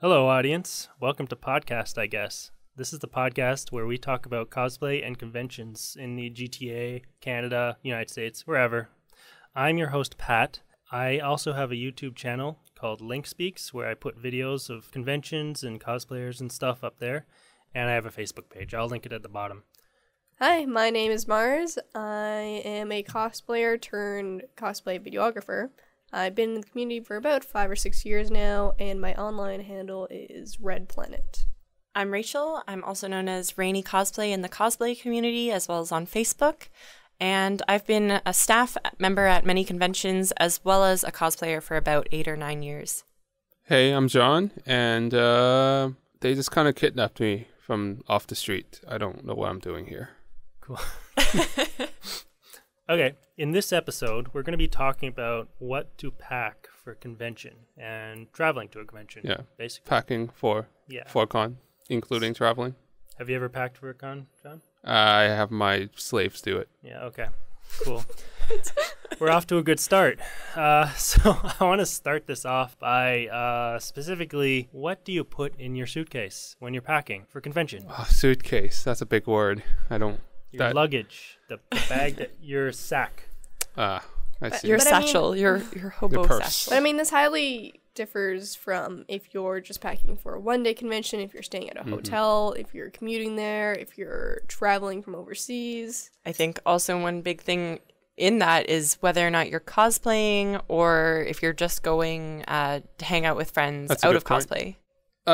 Hello, audience. Welcome to Podcast, I guess. This is the podcast where we talk about cosplay and conventions in the GTA, Canada, United States, wherever. I'm your host, Pat. I also have a YouTube channel called Linkspeaks where I put videos of conventions and cosplayers and stuff up there. And I have a Facebook page. I'll link it at the bottom. Hi, my name is Mars. I am a cosplayer-turned-cosplay videographer. I've been in the community for about 5 or 6 years now, and my online handle is Red Planet. I'm Rachel. I'm also known as Rayny Cosplay in the cosplay community, as well as on Facebook. And I've been a staff member at many conventions, as well as a cosplayer for about 8 or 9 years. Hey, I'm John, and they just kind of kidnapped me from off the street. I don't know what I'm doing here. Cool. Okay, in this episode, we're going to be talking about what to pack for a convention and traveling to a convention. Yeah, basically. Packing for con, including traveling. Have you ever packed for a con, John? I have my slaves do it. Yeah, okay. Cool. We're off to a good start. So I want to start this off by specifically, what do you put in your suitcase when you're packing for convention? Oh, suitcase, that's a big word. Your luggage, the bag, your sack. I see. Your satchel, your hobo satchel. But I mean, this highly differs from if you're just packing for a one-day convention, if you're staying at a hotel, if you're commuting there, if you're traveling from overseas. I think also one big thing in that is whether or not you're cosplaying or if you're just going to hang out with friends out of cosplay.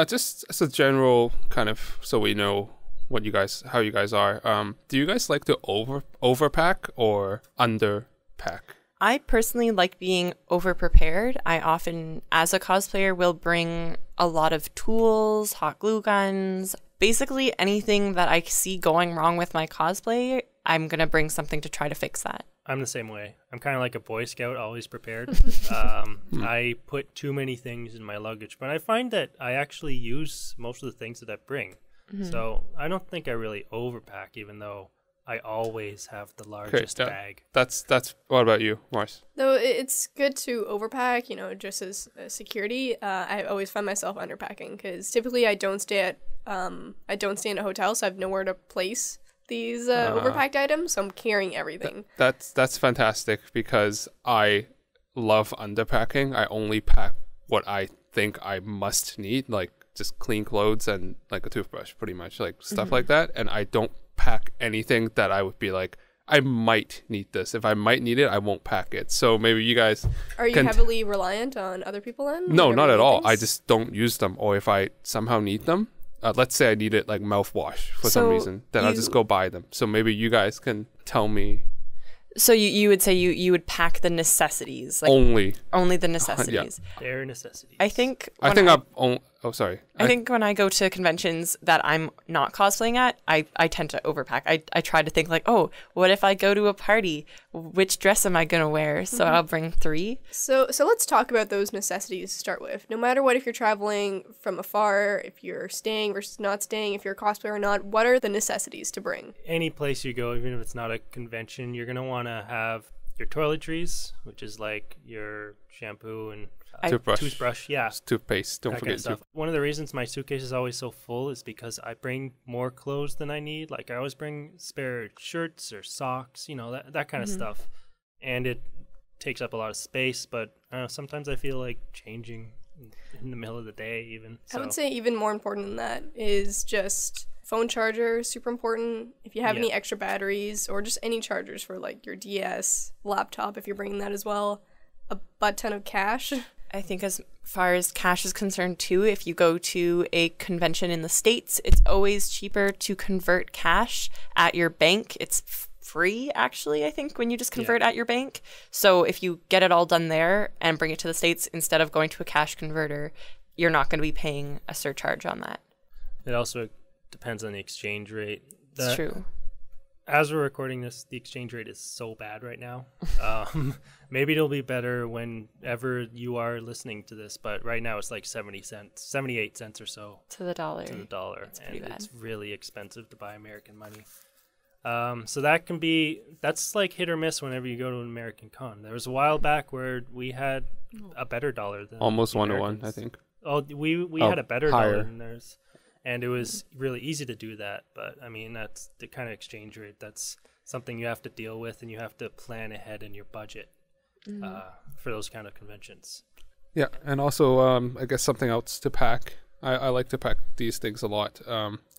Just as a general kind of, so we know how you guys are. Do you guys like to overpack or underpack? I personally like being over-prepared. I often, as a cosplayer, will bring a lot of tools, hot glue guns, basically anything that I see going wrong with my cosplay, I'm going to bring something to try to fix that. I'm the same way. I'm kind of like a Boy Scout, always prepared. I put too many things in my luggage, but I find that I actually use most of the things that I bring. So I don't think I really overpack, even though I always have the largest bag. That's. What about you, Mars? Though it's good to overpack, just as security. I always find myself underpacking because typically I don't stay in a hotel, so I have nowhere to place these overpacked items. So I'm carrying everything. That's fantastic because I love underpacking. I only pack what I think I must need, like just clean clothes and like a toothbrush, pretty much, like stuff like that. And I don't pack anything that I would be like, I might need this. If I might need it, I won't pack it. So maybe you guys are you heavily reliant on other people then? No, not at all. I just don't use them. Or if I somehow need them, let's say I need it like mouthwash for some reason, then I'll just go buy them. So maybe you guys can tell me. So you would say you would pack the necessities, like only the necessities. Yeah. Bare necessities. I think when I go to conventions that I'm not cosplaying at, I tend to overpack. I try to think like, oh, what if I go to a party? Which dress am I gonna wear? So I'll bring 3. So let's talk about those necessities to start with. No matter what, if you're traveling from afar, if you're staying versus not staying, if you're a cosplayer or not, what are the necessities to bring? Any place you go, even if it's not a convention, you're gonna want to have your toiletries, which is like your shampoo and toothbrush, yeah, toothpaste. Don't forget stuff. One of the reasons my suitcase is always so full is because I bring more clothes than I need. Like I always bring spare shirts or socks, that kind of stuff, and it takes up a lot of space. But sometimes I feel like changing in the middle of the day, even. I would say even more important than that is just phone charger, super important. If you have any extra batteries or just any chargers for like your DS, laptop, if you're bringing that as well, a butt ton of cash. I think as far as cash is concerned too, if you go to a convention in the States, it's always cheaper to convert cash at your bank. It's free, actually, I think, when you just convert at your bank. So if you get it all done there and bring it to the States instead of going to a cash converter, you're not going to be paying a surcharge on that. It also depends on the exchange rate. It's true. As we're recording this, the exchange rate is so bad right now. Maybe it'll be better whenever you are listening to this, but right now it's like 78 cents or so. To the dollar. It's pretty bad. It's really expensive to buy American money. So that's like hit or miss whenever you go to an American con. There was a while back where we had a better dollar than almost 1-to-1, I think. Oh, we had a better higher. dollar than theirs, and it was really easy to do that. But I mean, that's the kind of exchange rate. That's something you have to deal with, and you have to plan ahead in your budget for those kind of conventions. Yeah, and also I guess something else to pack. I like to pack these things a lot.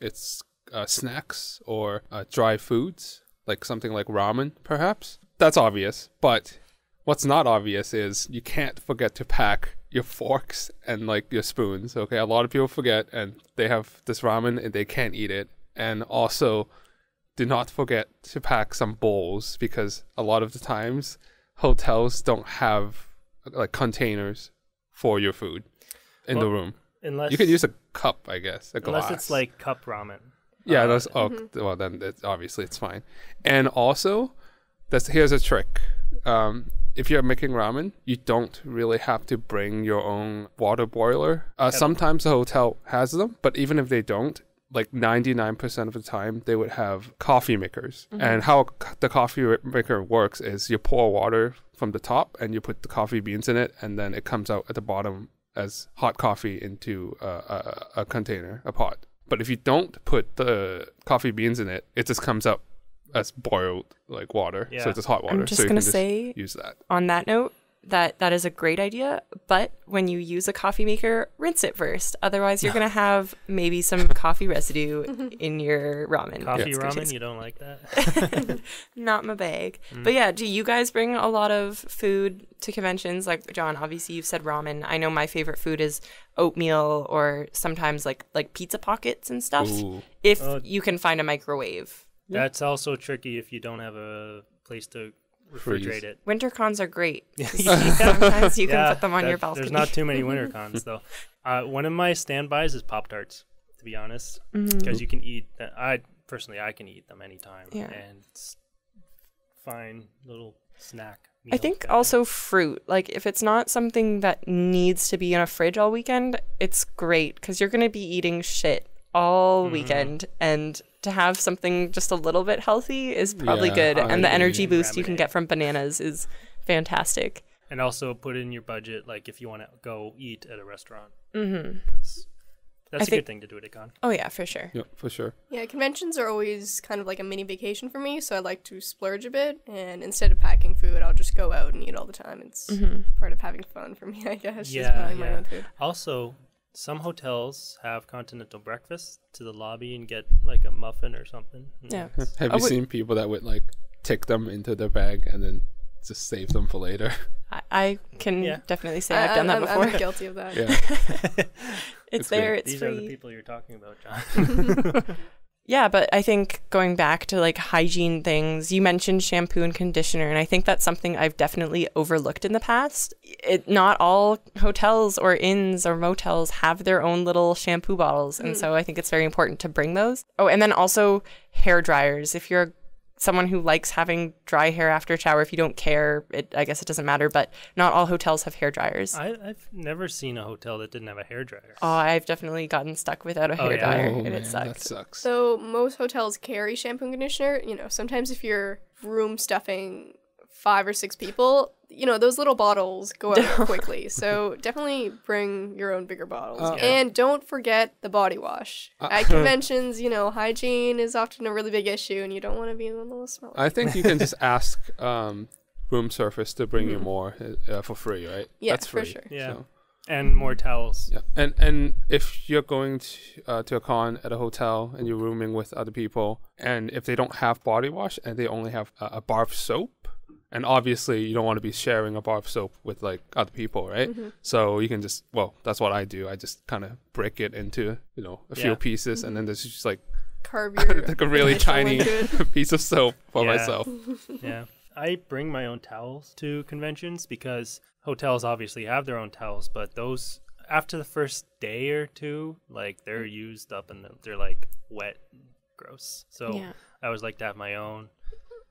It's snacks or dry foods, like something like ramen, perhaps. That's obvious, but what's not obvious is you can't forget to pack your forks and like your spoons. Okay, a lot of people forget, and they have this ramen and they can't eat it. And also, do not forget to pack some bowls, because a lot of the times hotels don't have like containers for your food in the room. Unless You could use a cup, I guess, a glass. unless it's like cup ramen. Yeah, well then obviously it's fine. And also, here's a trick. If you're making ramen, you don't really have to bring your own water boiler. Sometimes the hotel has them, but even if they don't, like 99% of the time, they would have coffee makers. And how the coffee maker works is you pour water from the top and you put the coffee beans in it, and then it comes out at the bottom as hot coffee into a container, a pot. But if you don't put the coffee beans in it, it just comes out as boiled like water. Yeah. So it's just hot water. I'm just so you gonna can say use that. on that note, that is a great idea, but when you use a coffee maker, rinse it first. Otherwise, you're going to have maybe some coffee residue in your ramen. Coffee It's gonna ramen, taste- you don't like that? Not my bag. But yeah, do you guys bring a lot of food to conventions? Like, John, obviously you've said ramen. I know my favorite food is oatmeal, or sometimes like pizza pockets and stuff. Ooh. If you can find a microwave. That's also tricky if you don't have a place to refrigerate it. Winter cons are great. Sometimes you can put them on your balcony. There's not too many winter cons though. One of my standbys is Pop-Tarts, to be honest, because you can eat. I can eat them anytime, and it's fine little snack. I think also fruit. Like, if it's not something that needs to be in a fridge all weekend, it's great because you're going to be eating shit all weekend, and to have something just a little bit healthy is probably good. And the energy boost you can get from bananas is fantastic. And also put in your budget, like if you want to go eat at a restaurant. That's a good thing to do at a con. Oh yeah, for sure. Yeah, for sure. Yeah, conventions are always kind of like a mini vacation for me, so I like to splurge a bit, and instead of packing food, I'll just go out and eat all the time. It's part of having fun for me, I guess, just buying my own food. Also, some hotels have continental breakfast to the lobby and get like a muffin or something. Yeah. Have you seen people that would like take them into their bag and then just save them for later? I can definitely say I've done that before. I'm guilty of that. Yeah. It's there, great. it's These free. are the people you're talking about, John. Yeah, but I think going back to like hygiene things, you mentioned shampoo and conditioner, and I think that's something I've definitely overlooked in the past. Not all hotels or inns or motels have their own little shampoo bottles, and so I think it's very important to bring those. Oh, and then also hair dryers. If you're someone who likes having dry hair after a shower, if you don't care, I guess it doesn't matter, but not all hotels have hair dryers. I've never seen a hotel that didn't have a hairdryer. Oh, I've definitely gotten stuck without a hair dryer, and man, it sucked. that sucks. So most hotels carry shampoo and conditioner. You know, sometimes if you're room stuffing 5 or 6 people, you know, those little bottles go out quickly. So definitely bring your own bigger bottles. And don't forget the body wash. At conventions, you know, hygiene is often a really big issue, and you don't want to be one of those smells. I think you can just ask room service to bring you more for free, right? Yeah, That's free. for sure. Yeah. So. And more towels. Yeah, and if you're going to a con at a hotel and you're rooming with other people, and if they don't have body wash and they only have a bar of soap, and obviously you don't want to be sharing a bar of soap with like other people, right? So you can just, that's what I do. I just kind of break it into, you know, a few pieces, and then there's just like Carve your like a really tiny piece of soap for myself. Yeah. I bring my own towels to conventions because hotels obviously have their own towels, but those after the first day or two, like they're used up and they're like wet and gross. So I always like to have my own.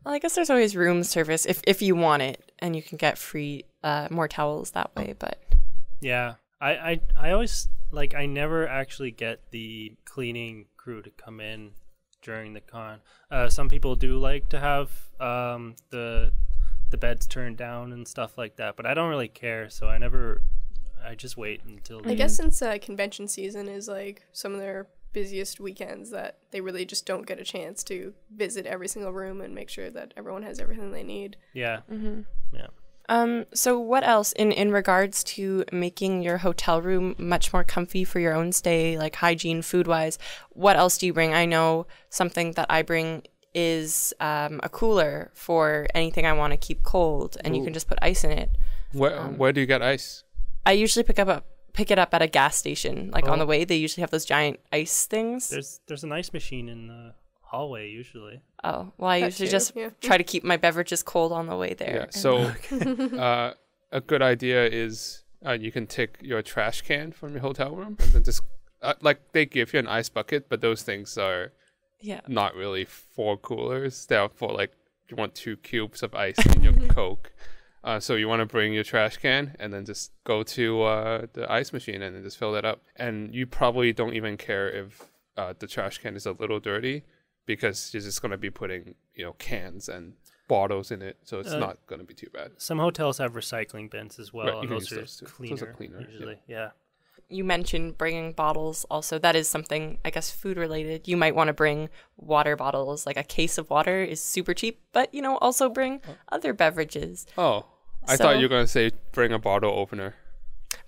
Well, I guess there's always room service if you want it, and you can get free more towels that way. But yeah, I always like I never actually get the cleaning crew to come in during the con. Some people do like to have the beds turned down and stuff like that, but I don't really care, so I never I just wait until. I guess since convention season is like some of their busiest weekends, that they really just don't get a chance to visit every single room and make sure that everyone has everything they need. Yeah. Yeah. So what else in regards to making your hotel room much more comfy for your own stay, like hygiene, food-wise, what else do you bring? I know something that I bring is a cooler for anything I want to keep cold, and you can just put ice in it. Where do you get ice? I usually pick it up at a gas station. Like on the way, they usually have those giant ice things. There's an ice machine in the hallway usually. Oh, well, I usually just try to keep my beverages cold on the way there. Yeah, so a good idea is you can take your trash can from your hotel room and then just, like, they give you an ice bucket, but those things are not really for coolers. They're for, like, you want 2 cubes of ice in your Coke. So you want to bring your trash can and then just go to the ice machine and then just fill that up. And you probably don't even care if the trash can is a little dirty, because you're just going to be putting, cans and bottles in it, so it's not going to be too bad. Some hotels have recycling bins as well, Right, and those are cleaner, Those are cleaner usually. Yeah. You mentioned bringing bottles also. That is something, I guess, food related. You might want to bring water bottles. Like a case of water is super cheap, but, also bring other beverages. Oh, I thought you were going to say bring a bottle opener.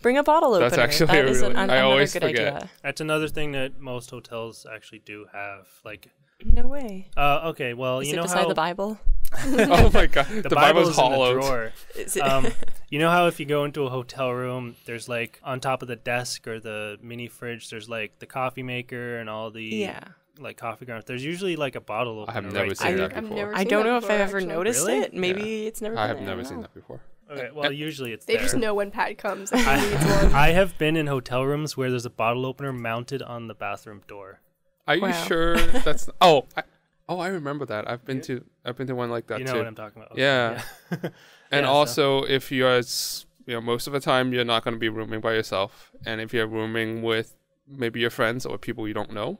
Bring a bottle opener. That's actually I always good forget. Idea. That's another thing that most hotels actually do have. Like, no way. Okay, well, is it beside the Bible? Oh my god, the Bible's hollowed. In the drawer. You know how if you go into a hotel room, there's like on top of the desk or the mini fridge, there's like the coffee maker and all the like coffee grounds. There's usually like a bottle opener. I have never seen that before. I don't know if I've ever noticed really? it. Maybe it's never. I have never seen that before. Okay, well, usually it's They there. just know when Pat comes and he needs one. I have been in hotel rooms where there's a bottle opener mounted on the bathroom door. Are you sure that's? I remember that. I've been to one like that too. You know what I'm talking about? Okay, yeah. And Yeah, also, if you're, most of the time you're not going to be rooming by yourself, and if you're rooming with maybe your friends or people you don't know,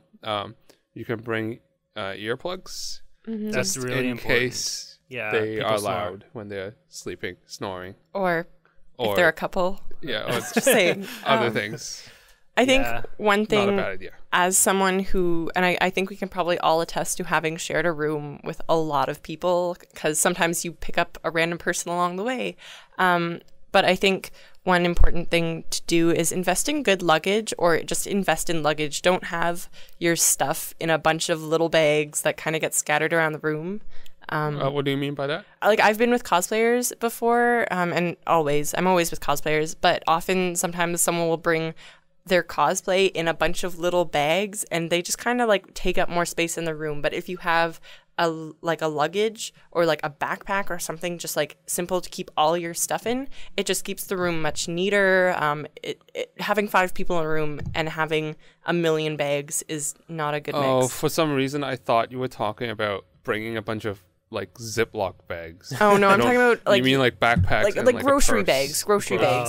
you can bring earplugs. Mm-hmm. That's really in important. Case they people are snore. loud when they're sleeping, snoring, or if they're a couple. Yeah, or Just saying. other things. I think one Not a thing, bad idea. as someone who, and I think we can probably all attest to having shared a room with a lot of people, because sometimes you pick up a random person along the way. But I think one important thing to do is invest in good luggage, or just invest in luggage. Don't have your stuff in a bunch of little bags that kind of get scattered around the room. What do you mean by that? Like, I've been with cosplayers before, and I'm always with cosplayers, but sometimes someone will bring their cosplay in a bunch of little bags, and they just kind of like take up more space in the room. But if you have a luggage or like a backpack or something just like simple to keep all your stuff in, it just keeps the room much neater. Having 5 people in a room and having a million bags is not a good mix. Oh, for some reason I thought you were talking about bringing a bunch of like Ziploc bags. Oh no, I'm talking about like, you mean like backpacks, like grocery bags,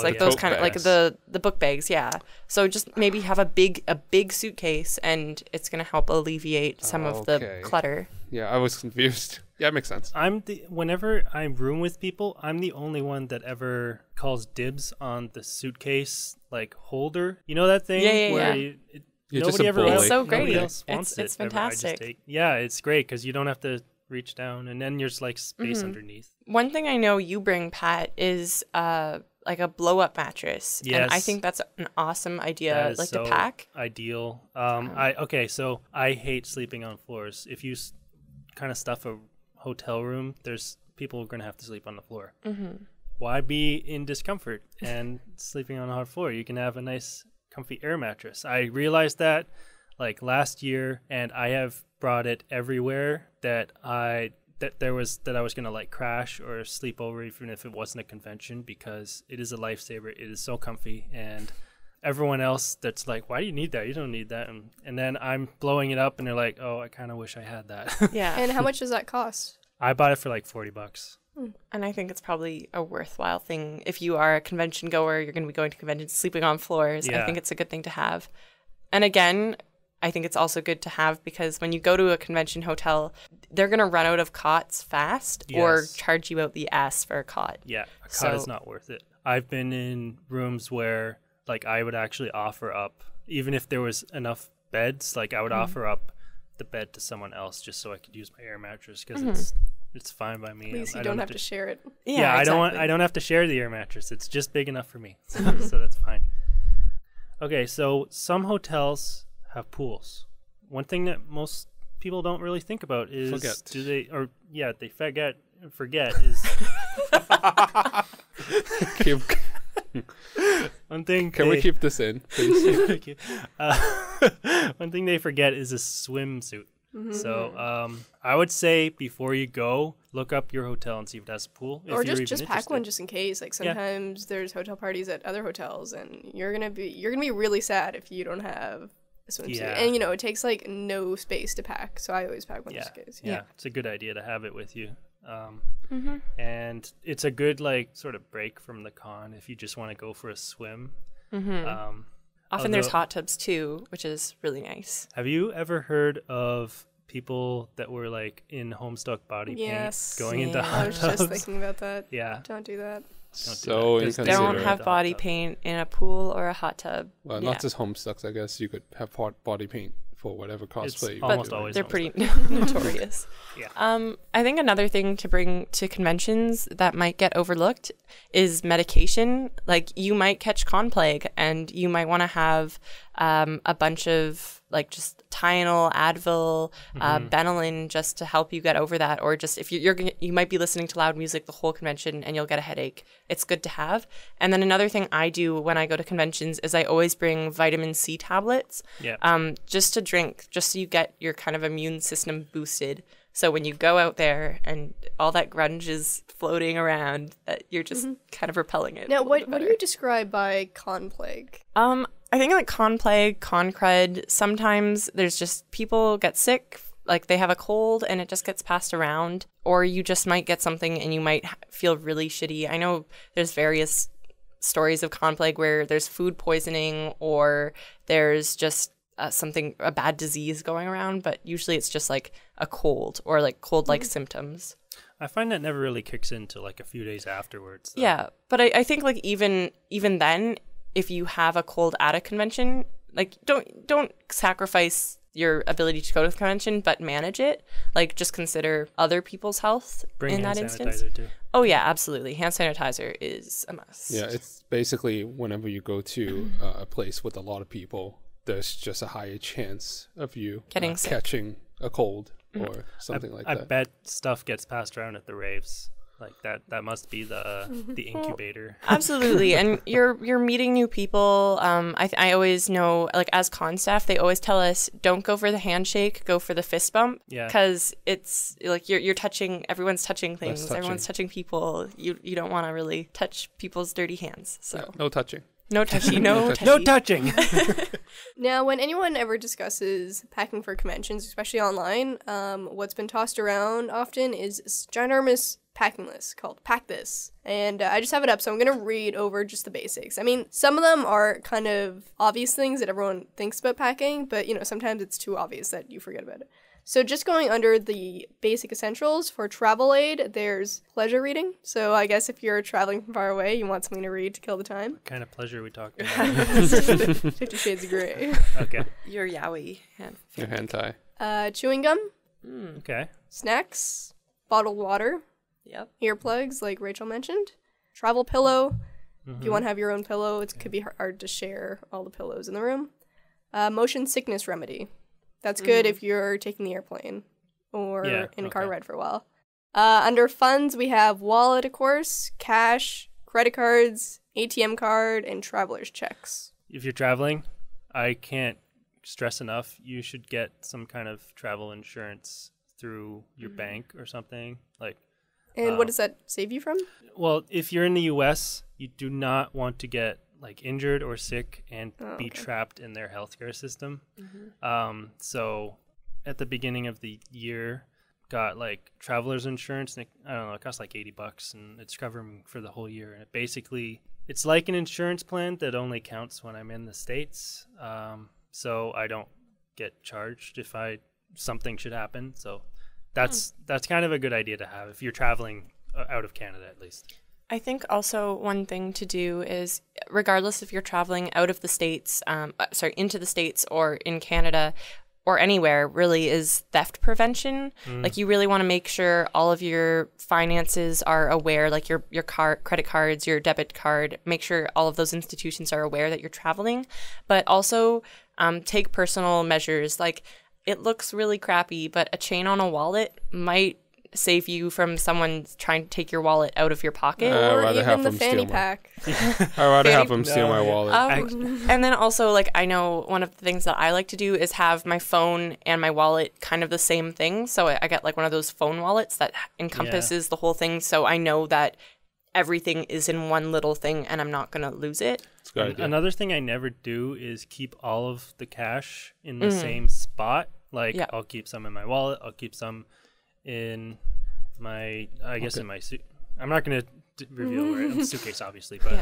like those kind of like bags. the book bags, yeah. So just maybe have a big suitcase, and it's gonna help alleviate some of the clutter. Yeah, I was confused. Yeah, it makes sense. Whenever I room with people, I'm the only one that ever calls dibs on the suitcase like holder. You know that thing? Yeah. You're Nobody just a ever bully. It's so nobody great. else wants It's it ever. I just fantastic. it's great because you don't have to reach down, and then there's like space underneath. One thing I know you bring, Pat, is like a blow up mattress. Yes. And I think that's an awesome idea, That is like so to pack. ideal. So I hate sleeping on floors. If you kind of stuff a hotel room, there's people who are going to have to sleep on the floor. Mm-hmm. Why be in discomfort and sleeping on a hard floor? You can have a nice comfy air mattress. I realized that like last year, and I have brought it everywhere that I was going to like crash or sleep over, even if it wasn't a convention, because it is a lifesaver. It is so comfy, and everyone else that's like, why do you need that? You don't need that. And then I'm blowing it up, and they're like, oh, I kind of wish I had that. Yeah. And how much does that cost? I bought it for like $40. And I think it's probably a worthwhile thing. If you are a convention goer, you're going to be going to conventions, sleeping on floors. Yeah. I think it's a good thing to have. And again, I think it's also good to have because when you go to a convention hotel, they're going to run out of cots fast or charge you out the ass for a cot. Yeah, a cot is not worth it. I've been in rooms where like I would actually offer up, even if there was enough beds, like I would offer up the bed to someone else just so I could use my air mattress because it's fine by me. At least you I don't have to share it. Yeah, exactly. I don't have to share the air mattress. It's just big enough for me. So that's fine. Okay, so some hotels have pools. One thing that most people don't really think about is they forget is one thing. Can we keep this in, please? One thing they forget is a swimsuit. So I would say before you go, look up your hotel and see if it has a pool. Or just pack one just in case. Like sometimes there's hotel parties at other hotels, and you're gonna be really sad if you don't have a swimsuit. Yeah. And it takes like no space to pack, so I always pack one just in case. Yeah, it's a good idea to have it with you. And it's a good like sort of break from the con if you just want to go for a swim. Often there's hot tubs too, which is really nice. Have you ever heard of people that were like in Homestuck body paint going into hot tubs? I was just thinking about that. Yeah. Don't do that. So inconsiderate. Don't have body paint in a pool or a hot tub. Well, not just Homestucks, I guess. You could have body paint for whatever cosplay you almost do. always they're Homestuck. pretty notorious. Yeah. I think another thing to bring to conventions that might get overlooked is medication. Like you might catch con plague and you might want to have a bunch of like just Tylenol, Advil, Benylin just to help you get over that. Or just if you might be listening to loud music the whole convention and you'll get a headache. It's good to have. And then another thing I do when I go to conventions is I always bring vitamin C tablets just to drink, just so you get your kind of immune system boosted. So when you go out there and all that grunge is floating around, that you're just kind of repelling it. Now, what do you describe by con plague? I think like con plague, con crud, sometimes there's just people get sick, like they have a cold and it just gets passed around, or you just might get something and you might feel really shitty. I know there's various stories of con plague where there's food poisoning or there's just a bad disease going around, but usually it's just like a cold or like cold-like symptoms. I find that never really kicks in till like a few days afterwards. Though. Yeah, but I think like even then, if you have a cold at a convention, like don't sacrifice your ability to go to the convention, but manage it. Like just consider other people's health in that instance. Too. Oh yeah, absolutely. Hand sanitizer is a must. Yeah, it's basically whenever you go to a place with a lot of people, there's just a higher chance of you getting sick, catching a cold or something like that. I bet stuff gets passed around at the raves. Like that must be the incubator. Absolutely. And you're meeting new people. I always know, like as con staff, they always tell us don't go for the handshake, go for the fist bump. Yeah. Because it's like you're touching, everyone's touching things, everyone's touching people. You don't want to really touch people's dirty hands. So yeah, no touching. No touchy, no touchy. No touching. Now, when anyone ever discusses packing for conventions, especially online, what's been tossed around often is this ginormous packing list called Pack This. And I just have it up, so I'm going to read over just the basics. I mean, some of them are kind of obvious things that everyone thinks about packing, but, sometimes it's too obvious that you forget about it. So just going under the basic essentials for travel aid, there's pleasure reading. So I guess if you're traveling from far away, you want something to read to kill the time. What kind of pleasure are we talking about? 50 Shades of Grey. Okay. Your yaoi. Your hentai. Chewing gum. Okay. Snacks. Bottled water. Yep. Earplugs, like Rachel mentioned. Travel pillow. If you want to have your own pillow, it could be hard to share all the pillows in the room. Motion sickness remedy. That's good if you're taking the airplane or in a car ride for a while. Under funds, we have wallet, of course, cash, credit cards, ATM card, and traveler's checks. If you're traveling, I can't stress enough, you should get some kind of travel insurance through your bank or something. And what does that save you from? Well, if you're in the U.S., you do not want to get injured or sick and be trapped in their healthcare system. So at the beginning of the year, got traveler's insurance. And I don't know, it costs $80 and it's covering for the whole year. And it's like an insurance plan that only counts when I'm in the States. So I don't get charged if something should happen. So that's kind of a good idea to have if you're traveling out of Canada, at least. I think also one thing to do is, regardless if you're traveling out of the States, into the States or in Canada or anywhere, really, is theft prevention. Like, you really want to make sure all of your finances are aware, like your credit cards, your debit card, make sure all of those institutions are aware that you're traveling, but also take personal measures. Like, it looks really crappy, but a chain on a wallet might save you from someone trying to take your wallet out of your pocket. Or even the fanny pack. I'd rather have them steal my wallet. And then also, like, I know one of the things that I like to do is have my phone and my wallet kind of the same thing. So I get like one of those phone wallets that encompasses the whole thing. So I know that everything is in one little thing and I'm not going to lose it. It's a good idea. Another thing I never do is keep all of the cash in the same spot. Like, I'll keep some in my wallet. I'll keep some in my, in my suit. I'm not going to reveal where the suitcase, obviously, but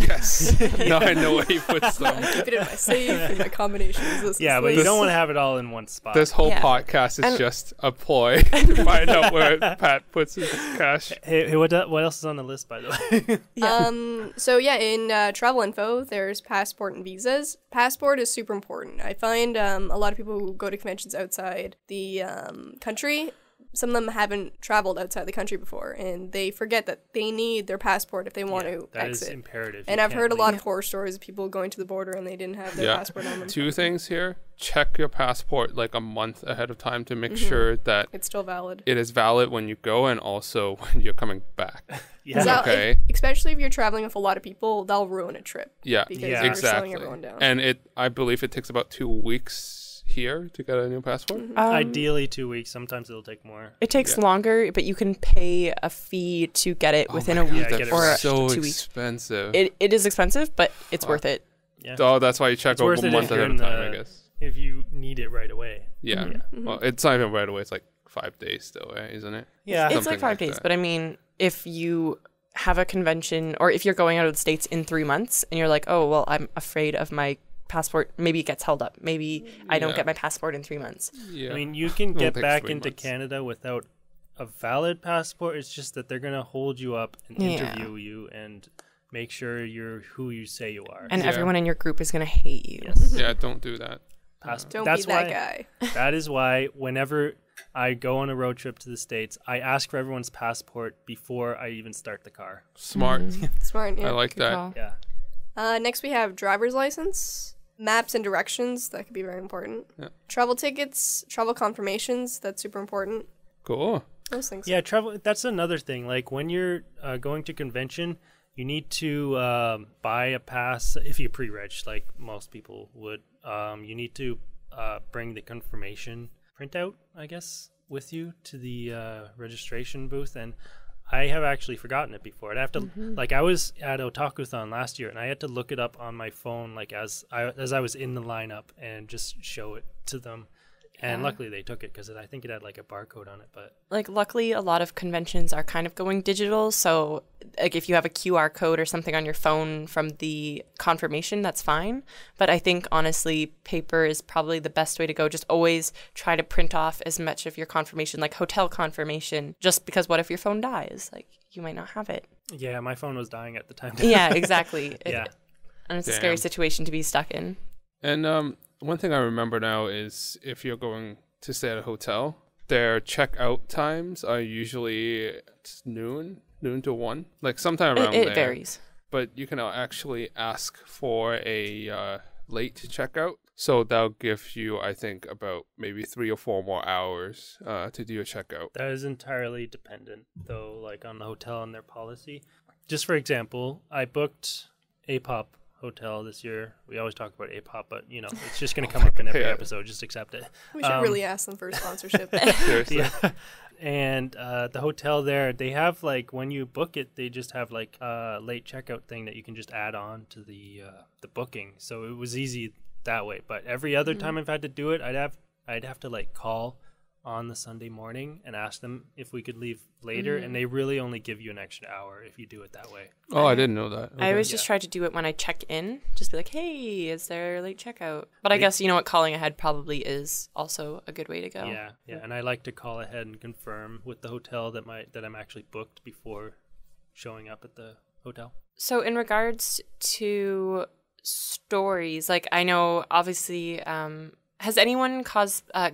yes. No, I know where he puts them. Keep it in my safe, in my combinations. But you don't want to have it all in one spot. This whole podcast is just a ploy to find out where Pat puts his cash. Hey, what else is on the list, by the way? So in travel info, there's passport and visas. Passport is super important. I find a lot of people who go to conventions outside the country, some of them haven't traveled outside the country before, and they forget that they need their passport if they want to that exit. Is imperative. And I've heard a lot of horror stories of people going to the border and they didn't have their passport on them. Two things here. Check your passport like a month ahead of time to make sure that it's still valid. It is valid when you go and also when you're coming back. Okay. Especially if you're traveling with a lot of people, that'll ruin a trip. Yeah, because you're slowing everyone down. And I believe it takes about 2 weeks here to get a new passport. Ideally 2 weeks. Sometimes it'll take more. It takes longer, but you can pay a fee to get it within a week or so 2 weeks. Expensive. It is expensive, but it's worth it. Yeah. Oh, that's why you check over a month ahead of time, I guess. If you need it right away. Yeah. Well, it's not even right away. It's like 5 days still, right? Isn't it? Yeah. It's like 5 days, but I mean, if you have a convention or if you're going out of the States in 3 months and you're like, oh, well, I'm afraid of my passport, maybe it gets held up. Maybe I don't get my passport in 3 months. Yeah. I mean, you can get back into Canada without a valid passport. It's just that they're going to hold you up and interview you and make sure you're who you say you are. And everyone in your group is going to hate you. Yes. Yeah, don't do that. Don't be that guy. That is why whenever I go on a road trip to the States, I ask for everyone's passport before I even start the car. Smart. Smart, yeah. I like that. Call. Yeah. Next we have driver's license, maps and directions. That could be very important. Yeah. Travel tickets, travel confirmations. That's super important. Cool. Those things. Yeah, travel. That's another thing. Like when you're going to convention, you need to buy a pass if you pre-reg, like most people would. You need to bring the confirmation printout, I guess, with you to the registration booth. And I have actually forgotten it before. I'd have to like I was at Otakuthon last year, and I had to look it up on my phone, like as I was in the lineup, and just show it to them. And luckily they took it because I think it had like a barcode on it. But like luckily a lot of conventions are kind of going digital. So like if you have a QR code or something on your phone from the confirmation, that's fine. But I think honestly paper is probably the best way to go. Just always try to print off as much of your confirmation, like hotel confirmation, just because what if your phone dies? Like you might not have it. Yeah, my phone was dying at the time. Yeah, exactly. Yeah. And it's a scary situation to be stuck in. And one thing I remember now is if you're going to stay at a hotel, their checkout times are usually noon to 1, like sometime around there. It varies. But you can actually ask for a late checkout. So that'll give you, I think, about maybe 3 or 4 more hours to do your checkout. That is entirely dependent, though, like on the hotel and their policy. Just for example, I booked APOP hotel this year. We always talk about APOP, but it's just going to come up in every episode. Just accept it. We should really ask them for a sponsorship. Seriously. Yeah. And the hotel there, they have like when you book it, they just have like a late checkout thing that you can just add on to the booking. So it was easy that way. But every other time I've had to do it, I'd have to like call on the Sunday morning and ask them if we could leave later, and they really only give you an extra hour if you do it that way. Oh, I didn't know that. Okay. I always just try to do it when I check in, just be like, hey, is there a late checkout? But I guess, calling ahead probably is also a good way to go. Yeah, and I like to call ahead and confirm with the hotel that I'm actually booked before showing up at the hotel. So in regards to stories, like I know obviously, has anyone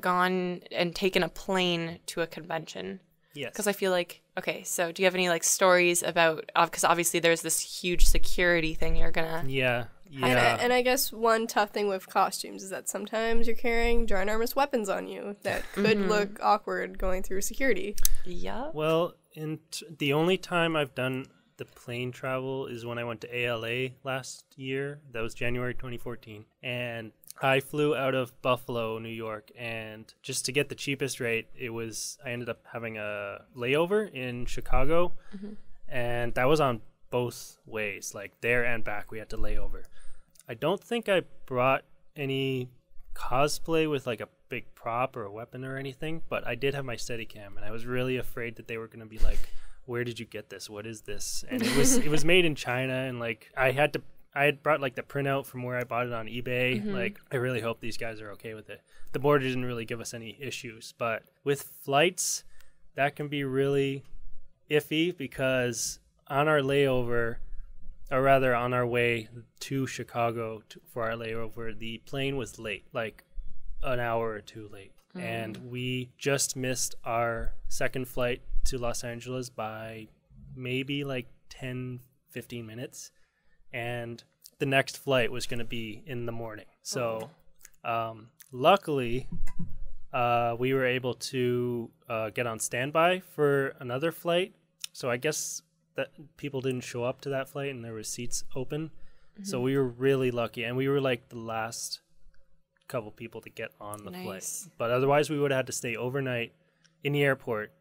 gone and taken a plane to a convention? Yes. Because I feel like, okay, so do you have any like stories about, because obviously there's this huge security thing you're gonna. Yeah. And I guess one tough thing with costumes is that sometimes you're carrying ginormous weapons on you that could look awkward going through security. Yeah. Well, the only time I've done the plane travel is when I went to ALA last year. That was January 2014. And I flew out of Buffalo, New York, and just to get the cheapest rate, I ended up having a layover in Chicago, and that was on both ways, like there and back. We had to lay over. I don't think I brought any cosplay with like a big prop or a weapon or anything, but I did have my Steadicam, and I was really afraid that they were going to be like, where did you get this? What is this? And it was made in China, and like I had brought like the printout from where I bought it on eBay. Like I really hope these guys are okay with it. The border didn't really give us any issues, but with flights, that can be really iffy because on our layover, or rather on our way to Chicago for our layover, the plane was late, like an hour or two late. And we just missed our second flight to Los Angeles by maybe like 10, 15 minutes. And the next flight was going to be in the morning. So luckily, we were able to get on standby for another flight. So I guess that people didn't show up to that flight and there were seats open. So we were really lucky. And we were like the last couple people to get on the flight. But otherwise, we would have had to stay overnight in the airport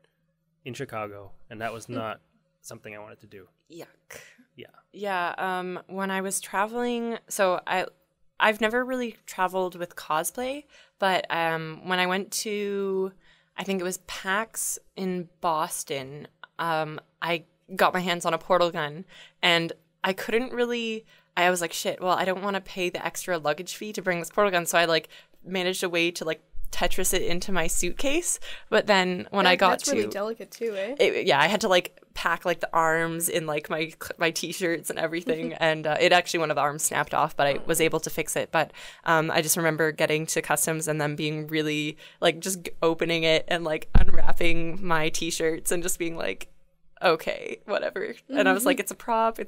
in Chicago. And that was not something I wanted to do. Yuck. Yeah. Yeah. When I was traveling, so I've never really traveled with cosplay, but when I went to, I think it was PAX in Boston, I got my hands on a portal gun, and I couldn't really. I was like, shit. Well, I don't want to pay the extra luggage fee to bring this portal gun, so I like managed a way to like Tetris it into my suitcase. But then when I got that's really delicate too, eh? I had to like pack like the arms in like my t-shirts and everything, and it actually, one of the arms snapped off, but I was able to fix it. But I just remember getting to customs and them being really like just opening it and like unwrapping my t-shirts and just being like, okay, whatever. And I was like, it's a prop.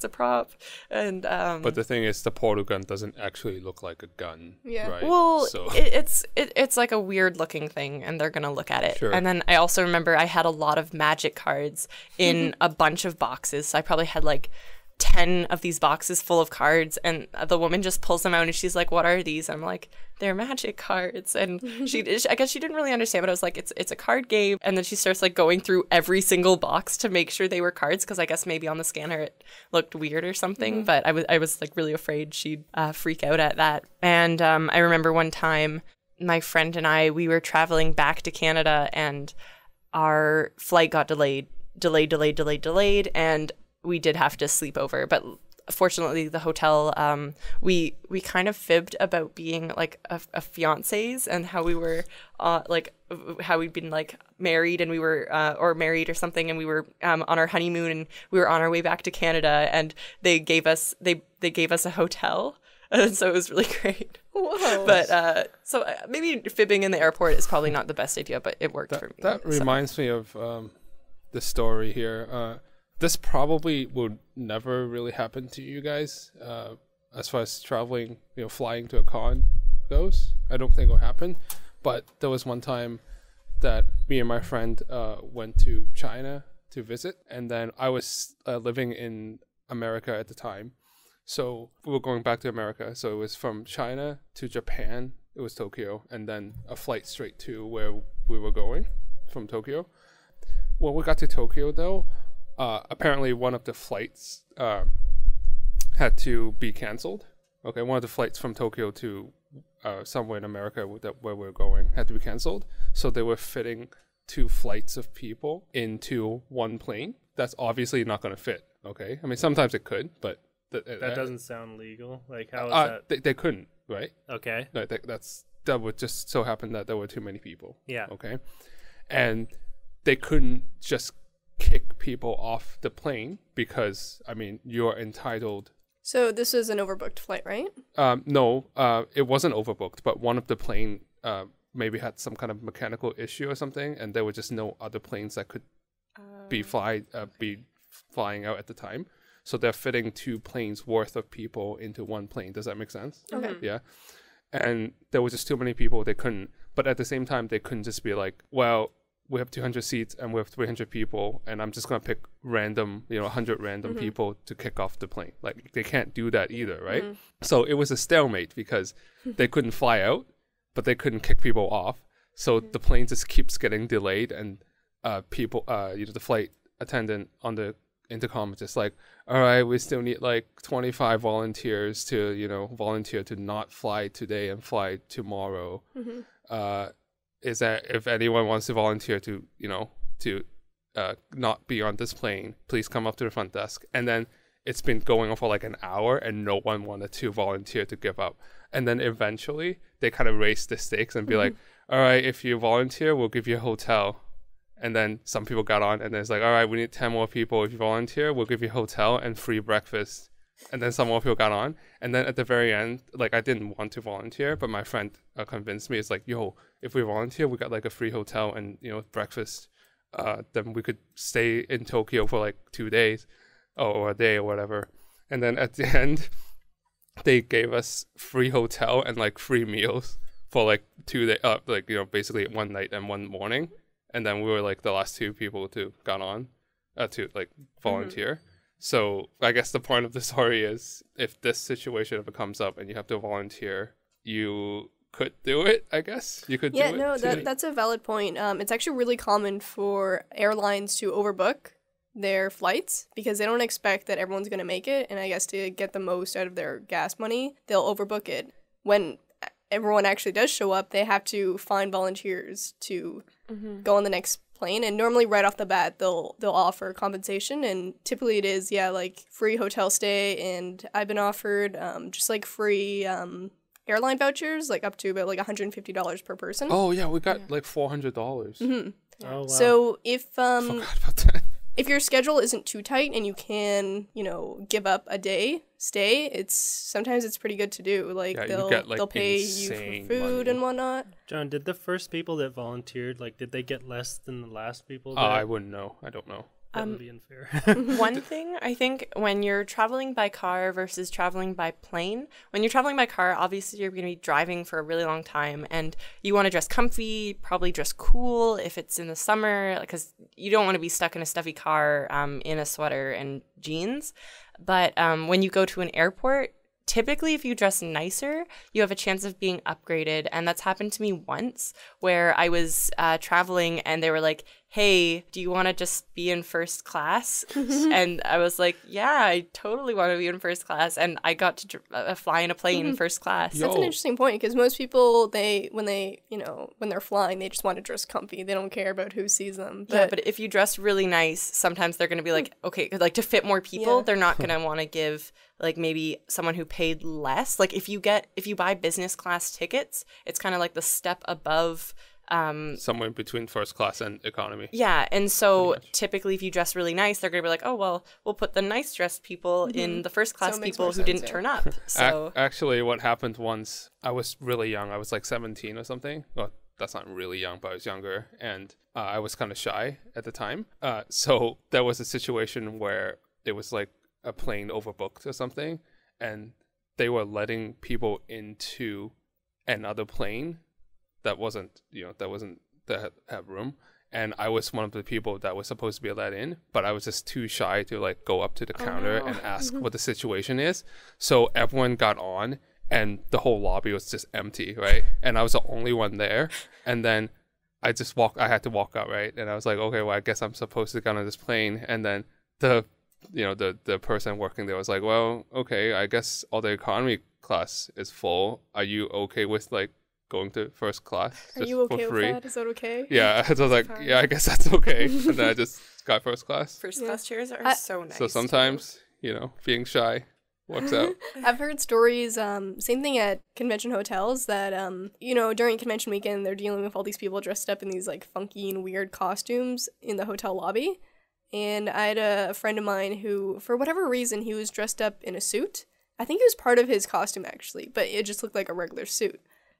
And but the thing is, the portal gun doesn't actually look like a gun. Yeah. Right? Well, so it's like a weird looking thing, and they're gonna look at it. Sure. And then I also remember I had a lot of magic cards in a bunch of boxes. So I probably had like 10 of these boxes full of cards, and the woman just pulls them out and she's like, what are these? I'm like, they're magic cards. And I guess she didn't really understand, but I was like, it's a card game. And then she starts like going through every single box to make sure they were cards, because I guess maybe on the scanner it looked weird or something. But I was like really afraid she'd freak out at that. And I remember one time my friend and we were traveling back to Canada, and our flight got delayed, and we did have to sleep over. But fortunately, the hotel, we kind of fibbed about being like a fiancés, and how we were like how we'd been like married, and we were or married or something, and we were on our honeymoon, and we were on our way back to Canada, and they gave us a hotel. And so it was really great. Whoa. But so maybe fibbing in the airport is probably not the best idea, but it worked for me. That reminds me of the story here. This probably would never really happen to you guys as far as traveling, flying to a con goes. I don't think it'll happen. But there was one time that me and my friend went to China to visit. And then I was living in America at the time. So we were going back to America. So it was from China to Japan. It was Tokyo. And then a flight straight to where we were going from Tokyo. When we got to Tokyo, though, apparently one of the flights had to be canceled. Okay, one of the flights from Tokyo to somewhere in America where we're going had to be canceled. So they were fitting 2 flights of people into one plane. That's obviously not going to fit. Okay, I mean sometimes it could, but that doesn't sound legal. Like how is that? They couldn't, right? Okay. No, that would just so happen that there were too many people. Yeah. Okay, and they couldn't just kick people off the plane because, I mean, you're entitled. So this is an overbooked flight, right? No, it wasn't overbooked, but one of the plane maybe had some kind of mechanical issue or something, and there were just no other planes that could be flying out at the time. So they're fitting 2 planes worth of people into one plane. Does that make sense? Okay. Yeah. And there were just too many people. They couldn't. But at the same time, they couldn't just be like, well, we have 200 seats and we have 300 people, and I'm just going to pick random, 100 random people to kick off the plane. Like, they can't do that either, right? So it was a stalemate because they couldn't fly out, but they couldn't kick people off. So the plane just keeps getting delayed, and people, the flight attendant on the intercom is just like, all right, we still need like 25 volunteers to, volunteer to not fly today and fly tomorrow. Is that if anyone wants to volunteer to, not be on this plane, please come up to the front desk. And then it's been going on for like an hour and no one wanted to volunteer to give up. And then eventually they kind of raise the stakes and be like, all right, if you volunteer, we'll give you a hotel. And then some people got on, and then it's like, all right, we need 10 more people. If you volunteer, we'll give you a hotel and free breakfast. And then some more people got on. And then at the very end, like, I didn't want to volunteer, but my friend convinced me. It's like, yo, if we volunteer, we got like a free hotel and, breakfast. Then we could stay in Tokyo for like 2 days or a day or whatever. And then at the end, they gave us free hotel and like free meals for like 2 days, basically one night and one morning. And then we were like the last 2 people to got on to like volunteer. So I guess the point of the story is, if this situation ever comes up and you have to volunteer, you could do it, I guess. You could do it. Yeah, no, that's a valid point. It's actually really common for airlines to overbook their flights because they don't expect that everyone's going to make it. And I guess to get the most out of their gas money, they'll overbook it. When everyone actually does show up, they have to find volunteers to go on the next plane, and normally right off the bat they'll offer compensation, and typically it is like free hotel stay, and I've been offered just like free airline vouchers, like up to about like $150 per person. Oh yeah, we got like $400. Oh wow. So if Forgot about that. if your schedule isn't too tight and you can, give up a day stay, sometimes it's pretty good to do. Like they'll pay you for food money and whatnot. John, did the first people that volunteered, did they get less than the last people? I wouldn't know. I don't know. That would be unfair. One thing, I think, when you're traveling by car versus traveling by plane, when you're traveling by car, obviously you're going to be driving for a really long time, and you want to dress comfy, probably dress cool if it's in the summer, because you don't want to be stuck in a stuffy car in a sweater and jeans. But when you go to an airport, typically if you dress nicer, you have a chance of being upgraded. And that's happened to me once, where I was traveling and they were like, hey, do you want to just be in first class? And I was like, yeah, I totally want to be in first class. And I got to fly in a plane first class. That's an interesting point, because most people, when they're flying, they just want to dress comfy. They don't care about who sees them. But if you dress really nice, sometimes they're going to be like, okay, like to fit more people, they're not going to want to give like maybe someone who paid less. Like if you buy business class tickets, it's kind of like the step above somewhere between first class and economy. Yeah, and so typically if you dress really nice, they're going to be like, oh, well, we'll put the nice dressed people in the first class people who didn't turn up. So Actually, what happened once, I was really young. I was like 17 or something. Well, that's not really young, but I was younger, and I was kind of shy at the time. So there was a situation where it was like a plane overbooked or something, and they were letting people into another plane that had room, and I was one of the people that was supposed to be let in, but I was just too shy to like go up to the counter and ask what the situation is. So everyone got on, and the whole lobby was just empty, right? And I was the only one there, and then I had to walk out, right? And I was like, okay, well, I guess I'm supposed to get on this plane. And then the person working there was like, well, okay, I guess all the economy class is full. Are you okay with like going to first class Are you okay for free? with that? Is that okay? Yeah, so I was like, yeah, I guess that's okay. And then I just got first class. first class chairs are so nice. So sometimes, being shy works out. I've heard stories, same thing at convention hotels, that, during convention weekend, they're dealing with all these people dressed up in these like funky and weird costumes in the hotel lobby. and I had a friend of mine who, for whatever reason, he was dressed up in a suit. I think it was part of his costume, actually, but it just looked like a regular suit.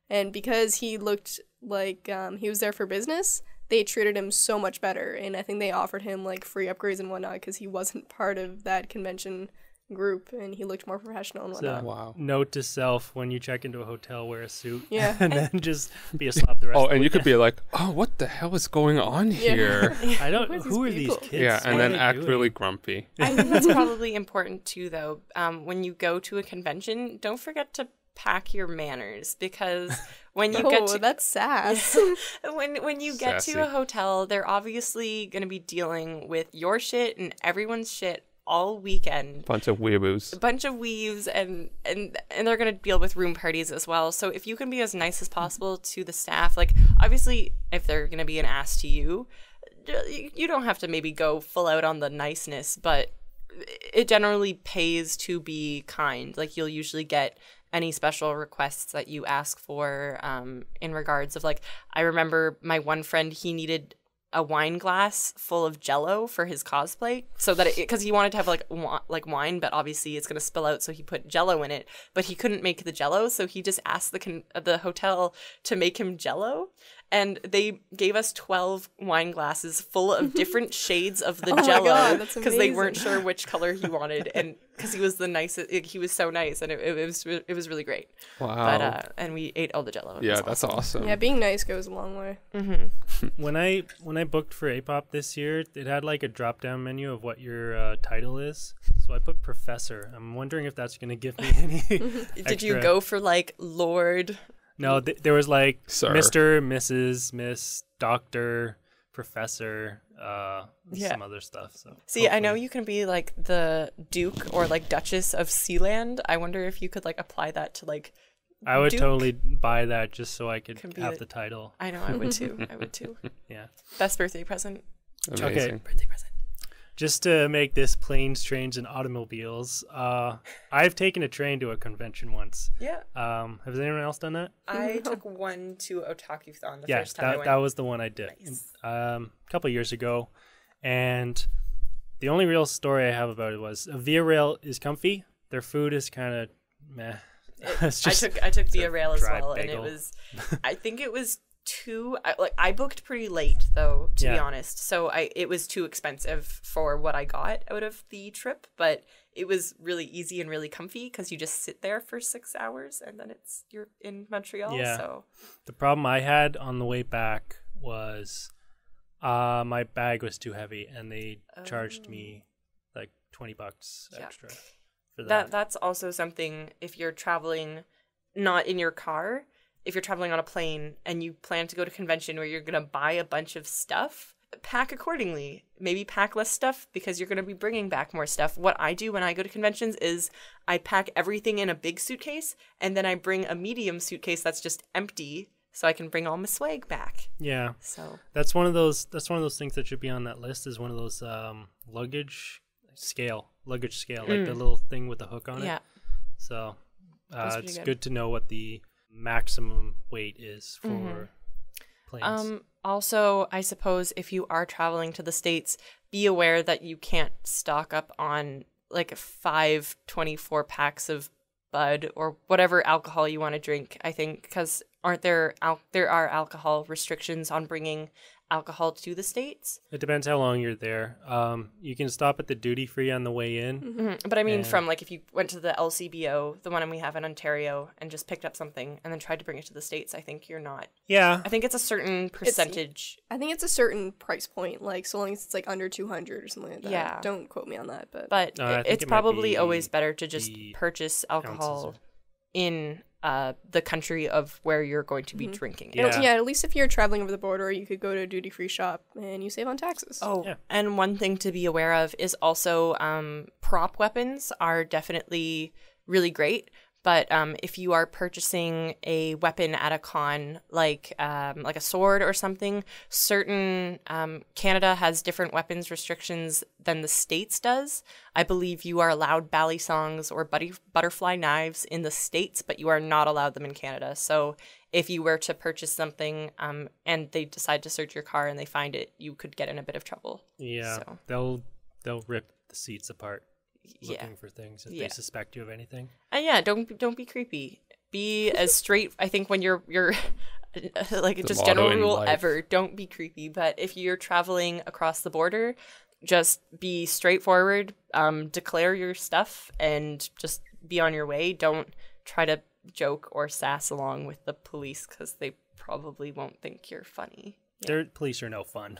And because he looked like he was there for business, they treated him so much better, and I think they offered him like free upgrades and whatnot because he wasn't part of that convention group, and he looked more professional and whatnot. So, Wow. note to self: when you check into a hotel, wear a suit. Yeah. And then just be a slob the rest Oh, of the and you could weekend. be like, oh, what the hell is going on here? I don't. Who are Who are these these people? kids? Yeah, What and are then they act doing? really grumpy. I think that's probably important too, though. When you go to a convention, don't forget to pack your manners, because when you get to that's sass. when you get Sassy. to a hotel, they're obviously going to be dealing with your shit and everyone's shit all weekend. Bunch of weeaboos. A bunch of weaves, and they're going to deal with room parties as well. So if you can be as nice as possible to the staff, like obviously if they're going to be an ass to you, you don't have to maybe go full out on the niceness, but it generally pays to be kind. Like you'll usually get any special requests that you ask for, in regards of, like, I remember my one friend, he needed a wine glass full of Jello for his cosplay, so that because he wanted to have like wine, but obviously it's gonna spill out, so he put Jello in it, but he couldn't make the Jello, so he just asked the hotel to make him Jello, and they gave us 12 wine glasses full of different shades of the Oh my Jello, God, that's because they weren't amazing. sure which color he wanted, and because he was the nicest, he was so nice, and it was really great. Wow. But and we ate all the Jello. It Yeah, was that's awesome. awesome. Yeah, being nice goes a long way. When I booked for APOP this year, it had like a drop down menu of what your title is. So I put professor. I'm wondering if that's gonna give me any. Did you extra- go for like Lord? No, there was like Sir. Mr., Mrs., Miss, Doctor, Professor, Yeah. some other stuff. So See, I know hopefully- you can be like the Duke or like Duchess of Sealand. I wonder if you could like apply that to like. I would Duke. totally buy that just so I could Can be have the- the title. I know I would too. I would too. Yeah. Best birthday present. Amazing. Birthday present. Just to make this planes, trains, and automobiles, I've taken a train to a convention once. Yeah, Has anyone else done that? I took one to Otakuthon the Yeah, first time I went. that was the one I did Nice. a couple years ago. And the only real story I have about it was Via Rail is comfy. Their food is kind of meh. It's just, I took Via Rail as dry well, and it bagel. was. I think it was I booked pretty late though, to be Yeah. honest. So it was too expensive for what I got out of the trip, but it was really easy and really comfy because you just sit there for 6 hours and then you're in Montreal. Yeah. So the problem I had on the way back was my bag was too heavy, and they charged me like $20 Yeah. extra for that. that's also something if you're traveling not in your car, if you're traveling on a plane and you plan to go to a convention where you're going to buy a bunch of stuff, pack accordingly. Maybe pack less stuff because you're going to be bringing back more stuff. What I do when I go to conventions is I pack everything in a big suitcase, and then I bring a medium suitcase that's just empty so I can bring all my swag back. Yeah. So That's one of those things that should be on that list, is one of those luggage scale, like the little thing with the hook on yeah. it. So That's pretty it's good. good to know what the maximum weight is for planes. Also, I suppose if you are traveling to the States, be aware that you can't stock up on like 5 24 packs of Bud or whatever alcohol you want to drink. I think because there are alcohol restrictions on bringing alcohol to the States. It depends how long you're there. You can stop at the duty free on the way in. But I mean, And- from like if you went to the LCBO, the one we have in Ontario, and just picked up something and then tried to bring it to the States, I think you're not. Yeah. I think it's a certain percentage. I think it's a certain price point, like so long as it's like under 200 or something like that. Yeah. Don't quote me on that, but But No, I think it's it might probably be always better to just the purchase alcohol ounces in the country of where you're going to be drinking it. Yeah. yeah, at least if you're traveling over the border, you could go to a duty-free shop and you save on taxes. Oh, Yeah. and one thing to be aware of is also prop weapons are definitely really great, But if you are purchasing a weapon at a con, like a sword or something, certain Canada has different weapons restrictions than the States does. I believe you are allowed balisongs or butterfly knives in the States, but you are not allowed them in Canada. So if you were to purchase something and they decide to search your car and they find it, you could get in a bit of trouble. Yeah, So. they'll rip the seats apart looking for things if they suspect you of anything. And yeah, don't be creepy. Be as straight. I think when you're like The just motto general in rule life. ever, don't be creepy. But if you're traveling across the border, just be straightforward. Declare your stuff and just be on your way. Don't try to joke or sass along with the police because they probably won't think you're funny. Their police are no fun.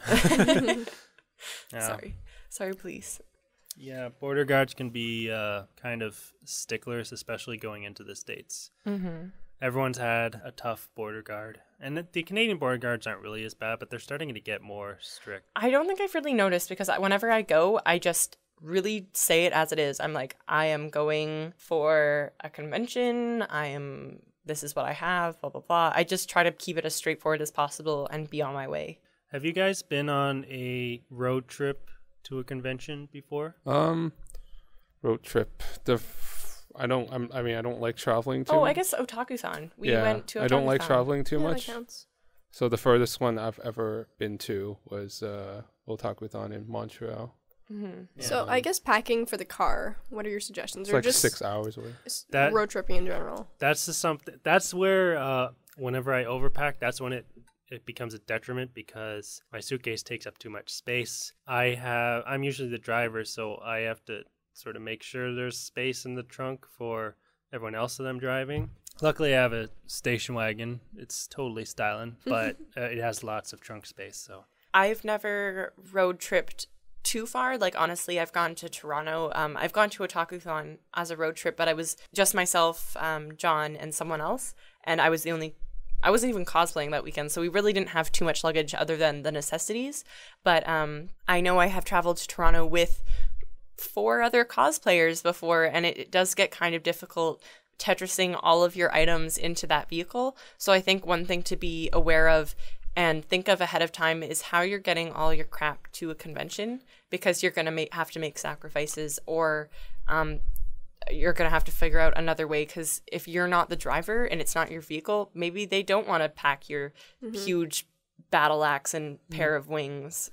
Yeah. Sorry, police. Yeah, border guards can be kind of sticklers, especially going into the States. Mm-hmm. Everyone's had a tough border guard. And the Canadian border guards aren't really as bad, but they're starting to get more strict. I don't think I've really noticed because whenever I go, I just really say it as it is. I'm like, I am going for a convention. This is what I have, blah, blah, blah. I just try to keep it as straightforward as possible and be on my way. Have you guys been on a road trip to a convention before? Road trip. I don't like traveling too Oh, much. I guess Otaku-san. We went to Otaku-san. I don't like traveling too Yeah, much. that counts. So the furthest one I've ever been to was Otaku-thon in Montreal. Mm-hmm. Yeah. So I guess packing for the car. What are your suggestions? It's like 6 hours away. That- road tripping in general. That's where whenever I overpack, that's when it becomes a detriment because my suitcase takes up too much space. I'm usually the driver, so I have to sort of make sure there's space in the trunk for everyone else that I'm driving. Luckily, I have a station wagon. It's totally styling, but it has lots of trunk space. So I've never road tripped too far. Like, honestly, I've gone to Toronto. I've gone to Otaku-thon as a road trip, but I was just myself, John, and someone else. And I wasn't even cosplaying that weekend, so we really didn't have too much luggage other than the necessities. But I know I have traveled to Toronto with 4 other cosplayers before, and it does get kind of difficult Tetrising all of your items into that vehicle. So I think one thing to be aware of and think of ahead of time is how you're getting all your crap to a convention, because you're going to have to make sacrifices, or you're going to have to figure out another way, because if you're not the driver and it's not your vehicle, maybe they don't want to pack your huge battle axe and pair of wings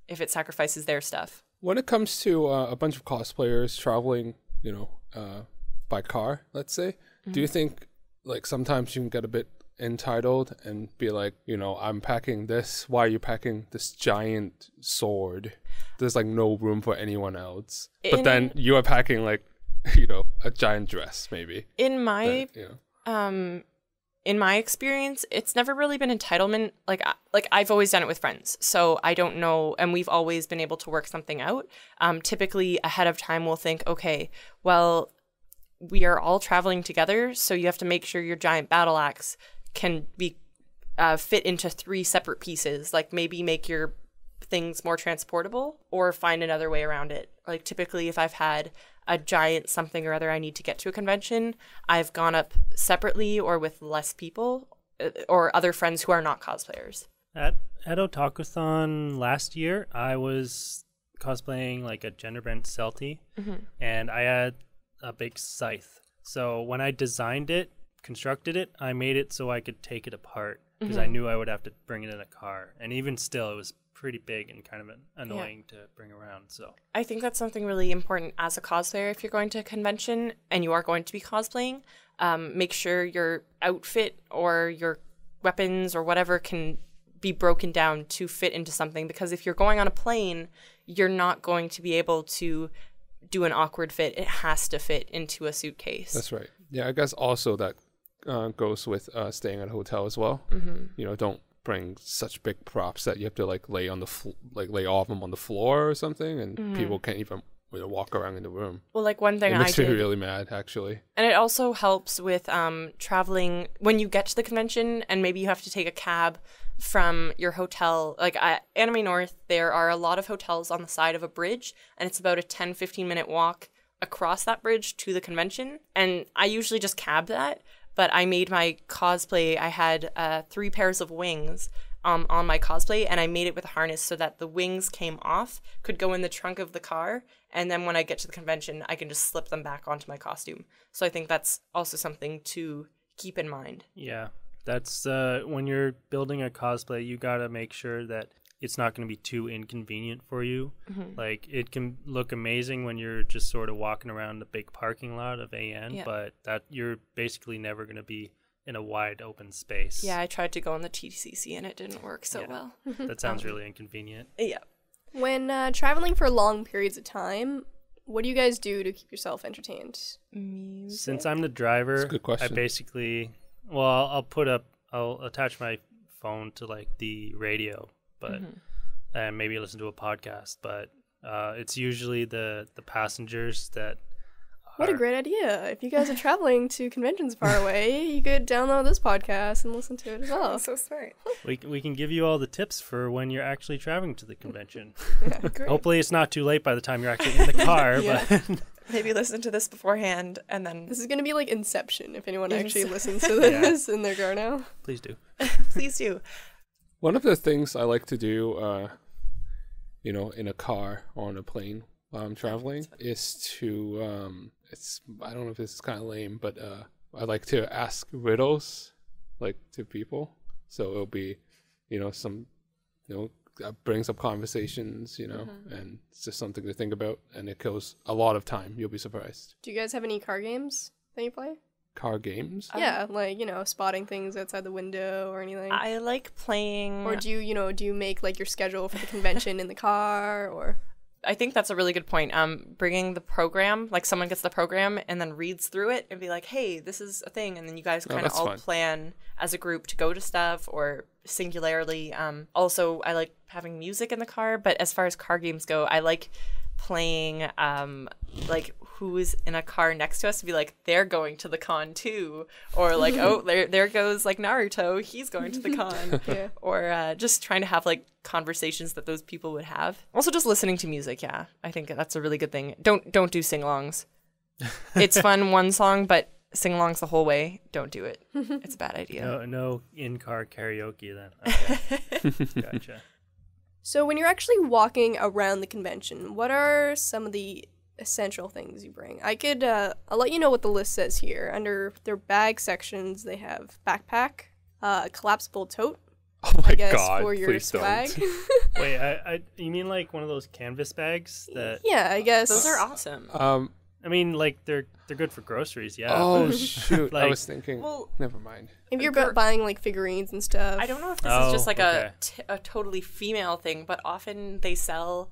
if it sacrifices their stuff. When it comes to a bunch of cosplayers traveling, by car, let's say, do you think like sometimes you can get a bit entitled and be like, I'm packing this, why are you packing this giant sword? There's like no room for anyone else. But then you are packing like, a giant dress maybe. In my experience, it's never really been entitlement. Like I've always done it with friends, so I don't know, and we've always been able to work something out. Typically ahead of time we'll think, okay, well, we are all traveling together, so you have to make sure your giant battle axe can be fit into 3 separate pieces. Like maybe make your things more transportable or find another way around it. Like typically if I've had a giant something or other I need to get to a convention, I've gone up separately or with less people or other friends who are not cosplayers. At Otaku-thon last year, I was cosplaying like a gender-bent Celti, and I had a big scythe. So when I constructed it, I made it so I could take it apart because I knew I would have to bring it in a car. And even still, it was pretty big and kind of annoying to bring around. So I think that's something really important as a cosplayer. If you're going to a convention and you are going to be cosplaying, make sure your outfit or your weapons or whatever can be broken down to fit into something, because if you're going on a plane, you're not going to be able to do an awkward fit. It has to fit into a suitcase. That's right. Yeah, I guess also that goes with staying at a hotel as well. Don't bring such big props that you have to like lay on the lay off them on the floor or something, and people can't even walk around in the room. Well, like one thing it makes I me did, really mad actually. and it also helps with traveling when you get to the convention, and maybe you have to take a cab from your hotel. Like at Anime North, there are a lot of hotels on the side of a bridge, and it's about a 10-15 minute walk across that bridge to the convention. And I usually just cab that, but I made my cosplay. I had 3 pairs of wings on my cosplay, and I made it with a harness so that the wings came off, could go in the trunk of the car, and then when I get to the convention, I can just slip them back onto my costume. So I think that's also something to keep in mind. Yeah, that's when you're building a cosplay, you gotta make sure that it's not going to be too inconvenient for you. Like, it can look amazing when you're just sort of walking around the big parking lot of AN, but that you're basically never going to be in a wide open space. Yeah, I tried to go on the TCC and it didn't work so well. That sounds really inconvenient. Yeah. When traveling for long periods of time, what do you guys do to keep yourself entertained? Music. Since I'm the driver, That's a good question. I basically, I'll attach my phone to like the radio, but and maybe listen to a podcast. But it's usually the passengers that. What a great idea! If you guys are traveling to conventions far away, you could download this podcast and listen to it as well. So smart. We can give you all the tips for when you're actually traveling to the convention. Great. Hopefully, it's not too late by the time you're actually in the car. Yeah. But Maybe listen to this beforehand and then This is going to be like Inception if anyone Yes. actually listens to this in their car now. please do. please do. One of the things I like to do, in a car or on a plane while I'm traveling is to, I don't know if this is kind of lame, but I like to ask riddles, like, to people. So it'll be, brings up conversations, and it's just something to think about, and it kills a lot of time. You'll be surprised. Do you guys have any car games that you play? Car games? Yeah, like, spotting things outside the window or anything. I like playing. Or do you make like your schedule for the convention in the car or? I think that's a really good point. Bringing the program, like someone gets the program and then reads through it and be like, hey, this is a thing. And then you guys kind of that's all fun. plan as a group to go to stuff or singularly. Also, I like having music in the car. But as far as car games go, I like playing like who's in a car next to us to be like, they're going to the con too. Or like, oh, there goes like Naruto, he's going to the con. Yeah. Or just trying to have like conversations that those people would have. Also just listening to music, yeah. I think that's a really good thing. Don't do sing-alongs. It's fun one song, but sing-alongs the whole way, don't do it. It's a bad idea. No in-car karaoke then. Okay. Gotcha. So when you're actually walking around the convention, what are some of the essential things you bring? I'll let you know what the list says here. Under their bag sections, they have backpack, a collapsible tote, Oh my I guess, god, for your please swag. don't. Wait, you mean like one of those canvas bags that? Yeah, I guess. Those are awesome. I mean, like they're good for groceries, yeah. Oh but- shoot, I like- was thinking, Well- never mind. If you're buying like figurines and stuff. I don't know if this Oh, is just like okay. a totally female thing, but often they sell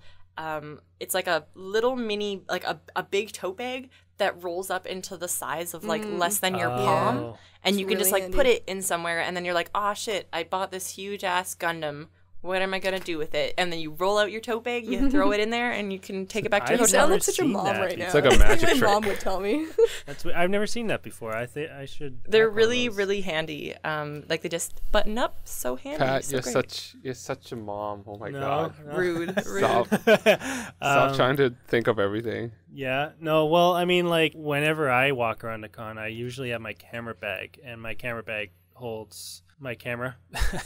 it's like a little mini, like a big tote bag that rolls up into the size of like less than your palm, Oh. and It's you can just really like put handy. it in somewhere, and then you're like, oh shit, I bought this huge ass Gundam. What am I gonna do with it? And then you roll out your tote bag, you throw it in there, and you can take it back to your I've You sound hotel. like such a seen mom that right now. before. It's like a That's magic what my trick. mom would tell me. I've never seen that before. I think I should. They're have one of really, those. really handy. Like they just button up, so handy. Pat, so great. you're such a mom. Oh my No, god. no. rude. Stop. Stop trying to think of everything. Yeah. No, well, I mean, like, whenever I walk around the con, I usually have my camera bag, and my camera bag holds my camera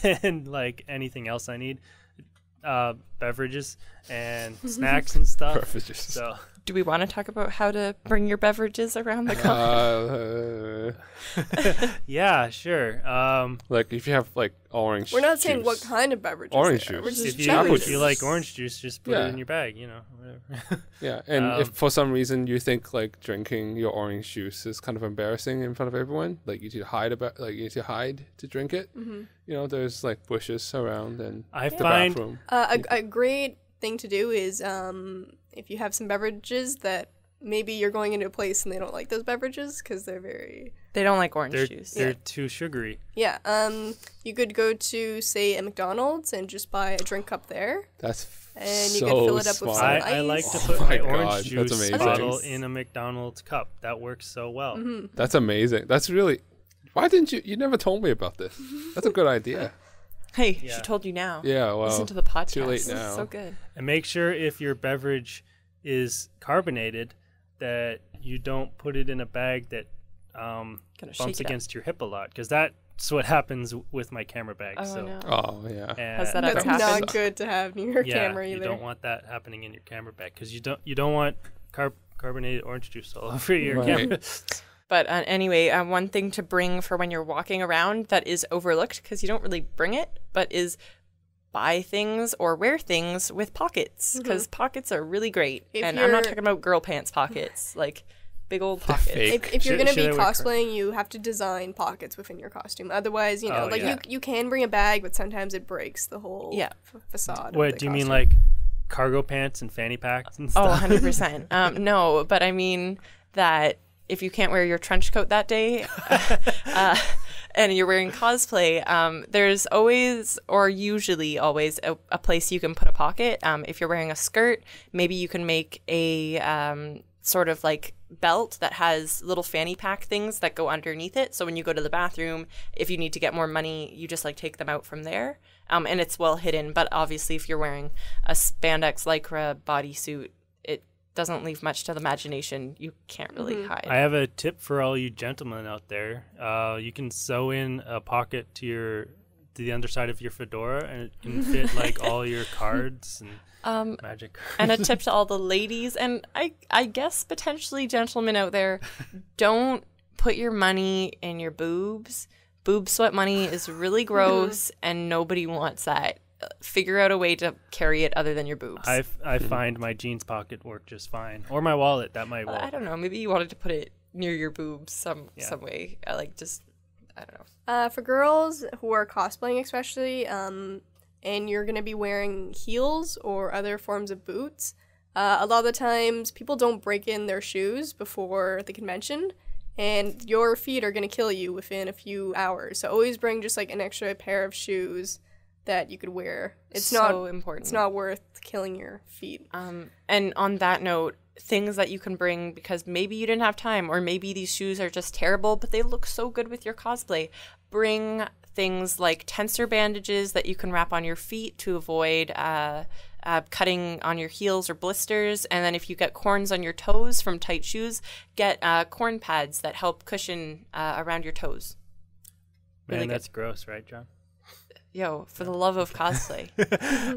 and, like, anything else I need. Beverages and snacks and stuff. Beverages. So, Do we want to talk about how to bring your beverages around the con? yeah, sure. Like if you have like orange We're not saying juice. what kind of beverages. Orange they are. juice. We're just if chatting. you like orange juice, just put it Yeah. in your bag, whatever. Yeah, and if for some reason you think like drinking your orange juice is kind of embarrassing in front of everyone, like you need to hide to drink it. There's like bushes around and I the find bathroom. A great thing to do is if you have some beverages that maybe you're going into a place and they don't like those beverages because they're very They don't like orange juice. they're too sugary. you could go to say a McDonald's and just buy a drink cup there. That's And you so could fill it up with smart. some I like to ice. put Oh my my orange God, that's juice amazing. bottle in a McDonald's cup. That works so well. That's amazing. That's really. Why didn't you never told me about this? That's a good idea. Hey, Yeah. she told you now. Yeah, well, Listen to the podcast. too late This is now. so good. And make sure if your beverage is carbonated that you don't put it in a bag that bumps against your hip a lot, because that's what happens with my camera bag. Oh, so no. Oh yeah. Has that ever That's happened? not good to have near your camera either. You don't want that happening in your camera bag, because you don't want carbonated orange juice all over your camera. But anyway, one thing to bring for when you're walking around that is overlooked, because you don't really bring it, but is buy things or wear things with pockets, because pockets are really great. And I'm not talking about girl pants pockets, like big old pockets. If you're going to be cosplaying, you have to design pockets within your costume. Otherwise, you can bring a bag, but sometimes it breaks the whole facade. What, do you mean like cargo pants and fanny packs and stuff? Oh, 100%. No, but I mean that if you can't wear your trench coat that day and you're wearing cosplay, there's always, or usually always, a place you can put a pocket. If you're wearing a skirt, maybe you can make a sort of like belt that has little fanny pack things that go underneath it. So when you go to the bathroom, if you need to get more money, you just like take them out from there. And it's well hidden. But obviously, if you're wearing a spandex lycra bodysuit, it doesn't leave much to the imagination. You can't really hide. I have a tip for all you gentlemen out there. You can sew in a pocket to the underside of your fedora, and it can fit like all your cards and magic cards. And a tip to all the ladies, and I guess potentially gentlemen out there, don't put your money in your boobs. Boob sweat money is really gross, and nobody wants that. Figure out a way to carry it other than your boobs. I find my jeans pocket work just fine, or my wallet. That might work. I don't know. Maybe you wanted to put it near your boobs some way. I don't know. For girls who are cosplaying, especially, and you're gonna be wearing heels or other forms of boots, a lot of the times people don't break in their shoes before the convention, and your feet are gonna kill you within a few hours. So always bring just like an extra pair of shoes that you could wear. It's so important. It's not worth killing your feet. And on that note, things that you can bring, because maybe you didn't have time, or maybe these shoes are just terrible, but they look so good with your cosplay. Bring things like tensor bandages that you can wrap on your feet to avoid cutting on your heels or blisters. And then if you get corns on your toes from tight shoes, get corn pads that help cushion around your toes. Man, Really that's gross, right, John? Yo, for the love of cosplay.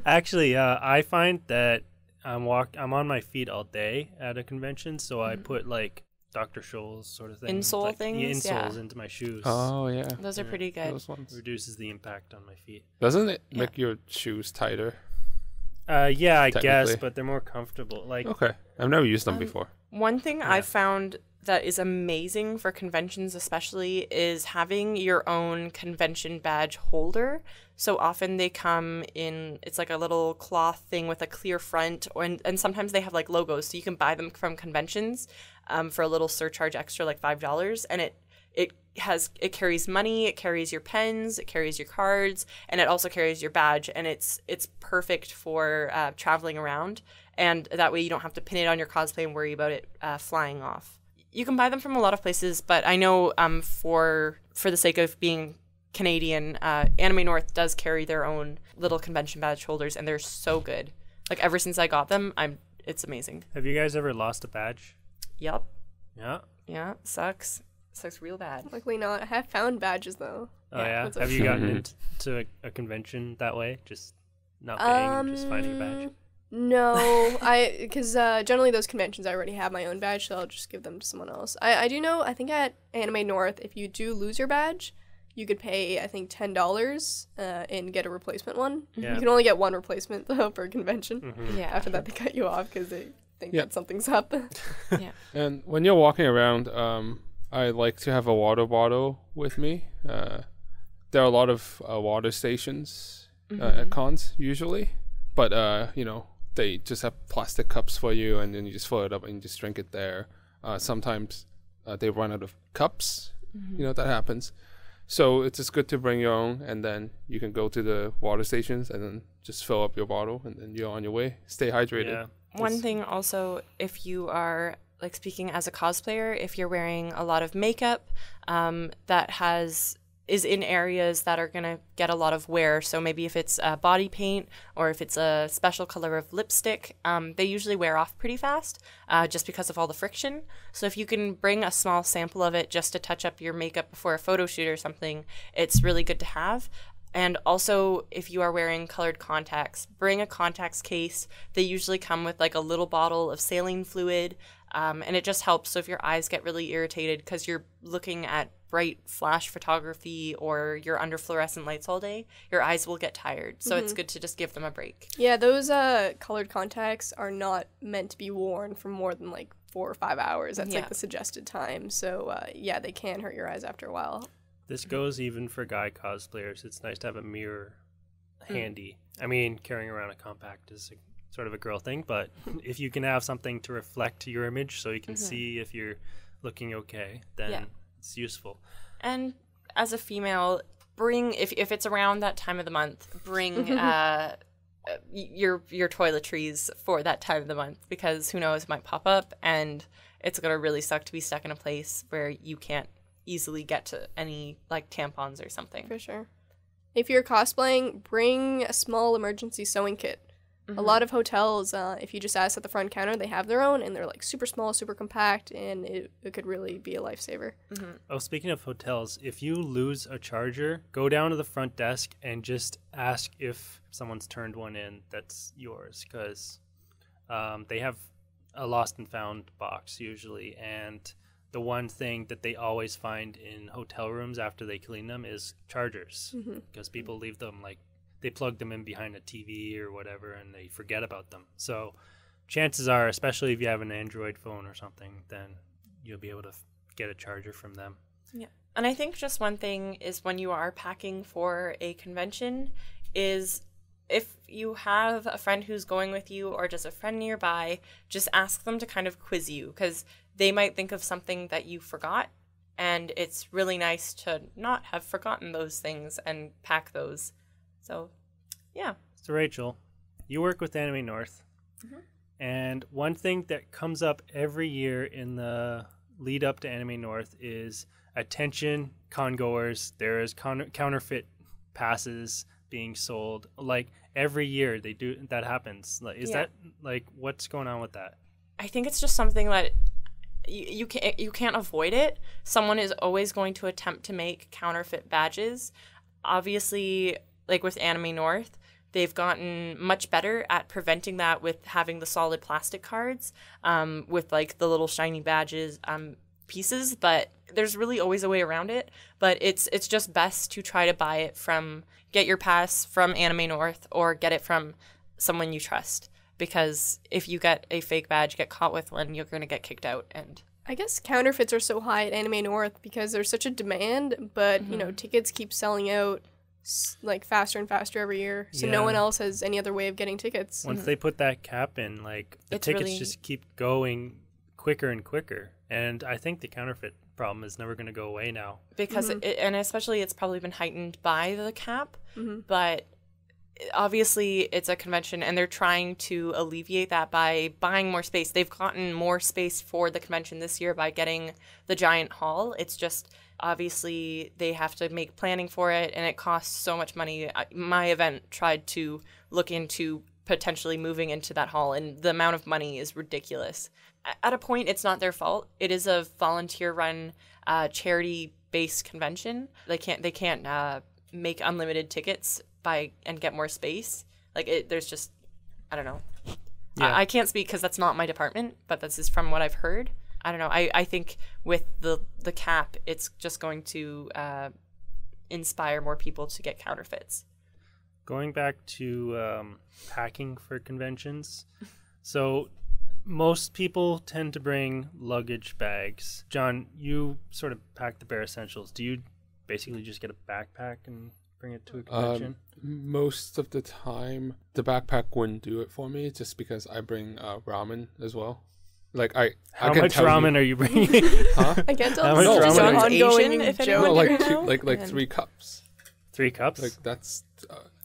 Actually, I find that I'm on my feet all day at a convention, so I put like Dr. Scholl's sort of thing. Insole things? Insoles into my shoes. Oh yeah. Those are pretty good. Those ones. Reduces the impact on my feet. Doesn't it make your shoes tighter? Yeah, I guess, but they're more comfortable. Like, Okay, I've never used them before. One thing I've found that is amazing for conventions especially is having your own convention badge holder. So often they come in, it's like a little cloth thing with a clear front, and sometimes they have like logos, so you can buy them from conventions for a little surcharge extra, like $5, and it carries money, it carries your pens, it carries your cards, and it also carries your badge, and it's perfect for traveling around, and that way you don't have to pin it on your cosplay and worry about it flying off. You can buy them from a lot of places, but I know for the sake of being Canadian, Anime North does carry their own little convention badge holders, and they're so good. Like, ever since I got them, it's amazing. have you guys ever lost a badge? Yep. Yeah. Yeah, sucks real bad. Luckily not. I have found badges though. Oh yeah. What's Have up? you gotten into a convention that way? Just not paying, and just finding a badge. No, because generally those conventions I already have my own badge, so I'll just give them to someone else. I do know, I think at Anime North, if you do lose your badge, you could pay, I think, $10 and get a replacement one. Yeah. You can only get one replacement, though, per convention. Mm-hmm. Yeah. After that, they cut you off because they think that something's up. Yeah. And when you're walking around, I like to have a water bottle with me. There are a lot of water stations at cons usually, but they just have plastic cups for you, and then you just fill it up and you just drink it there. Sometimes they run out of cups. That happens. So it's just good to bring your own, and then you can go to the water stations and then just fill up your bottle, and then you're on your way. Stay hydrated. Yeah. One thing also, if you are, like, speaking as a cosplayer, if you're wearing a lot of makeup that has is in areas that are going to get a lot of wear. So maybe if it's body paint or if it's a special color of lipstick, they usually wear off pretty fast just because of all the friction. So if you can bring a small sample of it just to touch up your makeup before a photo shoot or something, it's really good to have. And also, if you are wearing colored contacts, bring a contacts case. They usually come with like a little bottle of saline fluid, and it just helps. So if your eyes get really irritated because you're looking at bright flash photography or you're under fluorescent lights all day, your eyes will get tired. So it's good to just give them a break. Yeah, those colored contacts are not meant to be worn for more than like 4 or 5 hours. That's like the suggested time. So yeah, they can hurt your eyes after a while. This goes even for guy cosplayers. It's nice to have a mirror handy. I mean, carrying around a compact is sort of a girl thing, but if you can have something to reflect your image so you can see if you're looking okay, then it's useful. And as a female, bring, if it's around that time of the month, bring your toiletries for that time of the month, because who knows, it might pop up and it's going to really suck to be stuck in a place where you can't easily get to any like tampons or something. For sure. If you're cosplaying, bring a small emergency sewing kit. A lot of hotels, if you just ask at the front counter, they have their own, and they're like super small, super compact, and it could really be a lifesaver. Oh, speaking of hotels, if you lose a charger, go down to the front desk and just ask if someone's turned one in that's yours, because they have a lost and found box usually, and the one thing that they always find in hotel rooms after they clean them is chargers, because people leave them like they plug them in behind a TV or whatever and they forget about them. So chances are, especially if you have an Android phone or something, then you'll be able to get a charger from them. Yeah. And I think just one thing is when you are packing for a convention is if you have a friend who's going with you or just a friend nearby, just ask them to kind of quiz you, because they might think of something that you forgot. And it's really nice to not have forgotten those things and pack those. So, yeah. So, Rachel, you work with Anime North. And one thing that comes up every year in the lead up to Anime North is attention, congoers. There is counterfeit passes being sold. Like, every year that happens. Like, is that, like, what's going on with that? I think it's just something that you can't avoid it. Someone is always going to attempt to make counterfeit badges. Obviously, like with Anime North, they've gotten much better at preventing that with having the solid plastic cards, with like the little shiny badges pieces, but there's really always a way around it. But it's just best to try to get your pass from Anime North or get it from someone you trust, because if you get a fake badge, get caught with one, you're going to get kicked out. And I guess counterfeits are so high at Anime North because there's such a demand, but you know, tickets keep selling out like faster and faster every year, so no one else has any other way of getting tickets. Once they put that cap in, like the tickets just keep going quicker and quicker, and I think the counterfeit problem is never going to go away now, because and especially it's probably been heightened by the cap, but obviously it's a convention and they're trying to alleviate that by buying more space. They've gotten more space for the convention this year by getting the giant hall. It's just obviously they have to make planning for it, and it costs so much money. My event tried to look into potentially moving into that hall, and the amount of money is ridiculous. At a point, it's not their fault. It is a volunteer-run, charity-based convention. They can't make unlimited tickets and get more space. Like there's just, I don't know. I can't speak because that's not my department, but this is from what I've heard. I don't know. I think with the cap, it's just going to inspire more people to get counterfeits. Going back to packing for conventions, so most people tend to bring luggage bags. John, you sort of pack the bare essentials. Do you basically just get a backpack and bring it to a convention? Most of the time, the backpack wouldn't do it for me, just because I bring ramen as well. Like how much ramen are you bringing? Huh? I can't tell. How much ramen? John's Asian, ongoing if joke. No, anyone like 3 cups. 3 cups? Like that's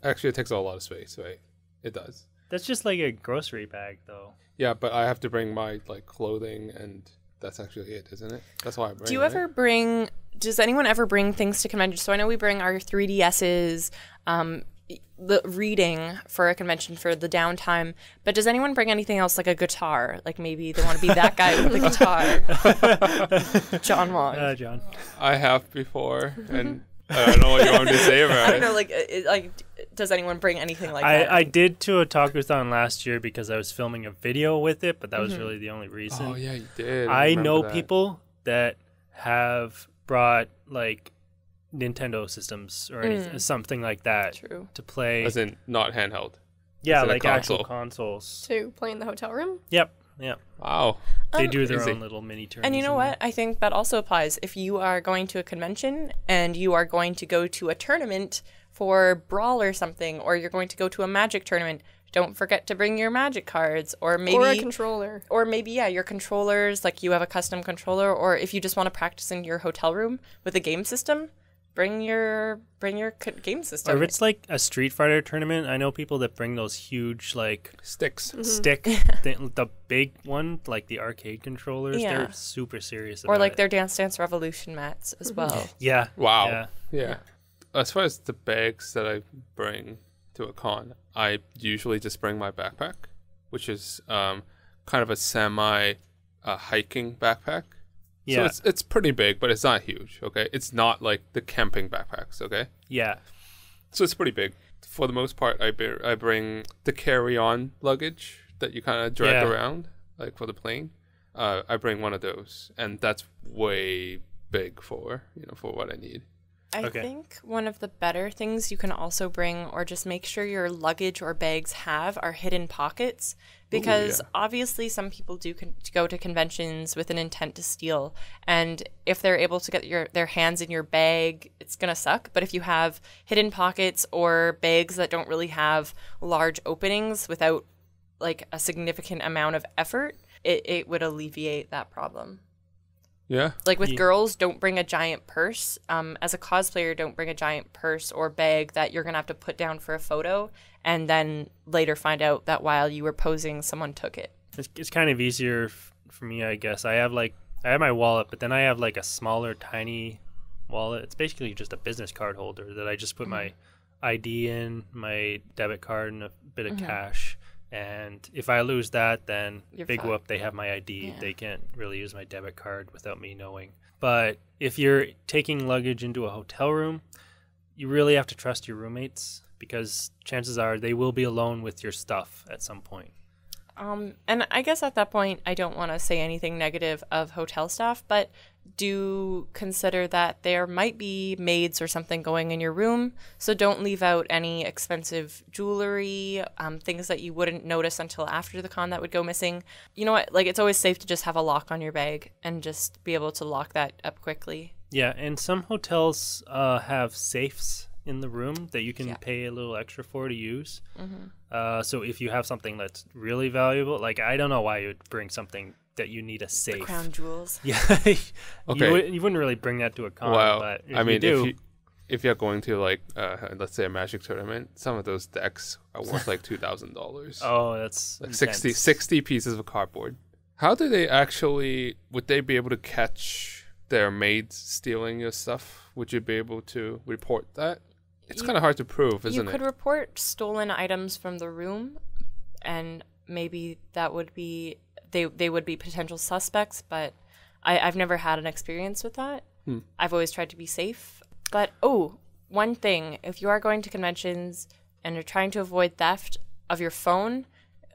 actually it takes a lot of space, right? It does. That's just like a grocery bag, though. Yeah, but I have to bring my like clothing and that's actually it, isn't it? That's why I bring. Do you ever bring? Does anyone ever bring things to conventions? So I know we bring our 3DSs, the reading for a convention for the downtime. But does anyone bring anything else, like a guitar? Like maybe they want to be that guy with the guitar. John Wong. John. I have before, and I don't know what you want me to say about it. I don't know. Like, does anyone bring anything like that? I did to a Otakuthon last year because I was filming a video with it, but that was really the only reason. Oh yeah, you did. I know remember that. people that have brought like Nintendo systems or anything, something like that True. to play. As in not handheld. Yeah, as in a like actual console. consoles. To play in the hotel room? Yep. Wow. They do their Crazy. own little mini tournaments. And you know what? I think that also applies if you are going to a convention and you are going to go to a tournament for Brawl or something, or you're going to go to a Magic tournament. Don't forget to bring your Magic cards, or maybe Or a controller. or maybe your controllers. Like you have a custom controller, or if you just want to practice in your hotel room with a game system, bring your game system. Or if it's like a Street Fighter tournament, I know people that bring those huge like Sticks. stick, the big one, like the arcade controllers. Yeah. They're super serious about or like it. their Dance Dance Revolution mats as well. Yeah. Wow. Yeah. Yeah. As far as the bags that I bring to a con, I usually just bring my backpack, which is kind of a semi hiking backpack. Yeah. So it's pretty big, but it's not huge, okay? It's not like the camping backpacks, okay? Yeah. So it's pretty big. For the most part, I bring the carry-on luggage that you kind of drag around, like for the plane. I bring one of those, and that's way big for what I need. I think one of the better things you can also bring, or just make sure your luggage or bags have, are hidden pockets. Because obviously some people do go to conventions with an intent to steal. And if they're able to get their hands in your bag, it's going to suck. But if you have hidden pockets or bags that don't really have large openings without like a significant amount of effort, it would alleviate that problem. Yeah. Like with girls, don't bring a giant purse. As a cosplayer, don't bring a giant purse or bag that you're going to have to put down for a photo and then later find out that while you were posing, someone took it. It's kind of easier for me, I guess. I have my wallet, but then I have like a smaller, tiny wallet. It's basically just a business card holder that I just put my ID in, my debit card, and a bit of cash. And if I lose that, then You're big fucked. whoop, they have my ID. Yeah. They can't really use my debit card without me knowing. But if you're taking luggage into a hotel room, you really have to trust your roommates because chances are they will be alone with your stuff at some point. And I guess at that point, I don't want to say anything negative of hotel staff, but do consider that there might be maids or something going in your room. So don't leave out any expensive jewelry, things that you wouldn't notice until after the con that would go missing. You know what? Like, it's always safe to just have a lock on your bag and just be able to lock that up quickly. Yeah, and some hotels have safes in the room that you can pay a little extra for to use. So if you have something that's really valuable, like I don't know why you would bring something that you need a safe. The crown jewels. Yeah. Okay. You wouldn't really bring that to a con, Well, but if I mean, you do, if you're going to like, let's say a Magic tournament, some of those decks are worth like $2,000. oh, that's Like intense. 60 pieces of cardboard. How do they actually, would they be able to catch their maids stealing your stuff? Would you be able to report that? It's kind of hard to prove, isn't You it? could report stolen items from the room, and maybe that would be they would be potential suspects, but I've never had an experience with that. I've always tried to be safe. But one thing, if you are going to conventions and you're trying to avoid theft of your phone,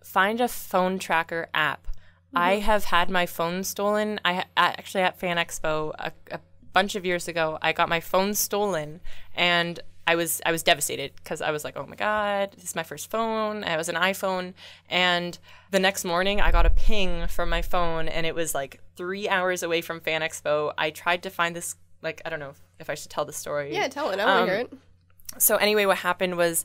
find a phone tracker app. I have had my phone stolen. Actually at Fan Expo a bunch of years ago, I got my phone stolen, and I was devastated because I was like, oh my God, this is my first phone. It was an iPhone. And the next morning I got a ping from my phone, and it was like 3 hours away from Fan Expo. I tried to find this, like, I don't know if I should tell the story. Yeah, tell it. I want to hear it. So anyway, what happened was,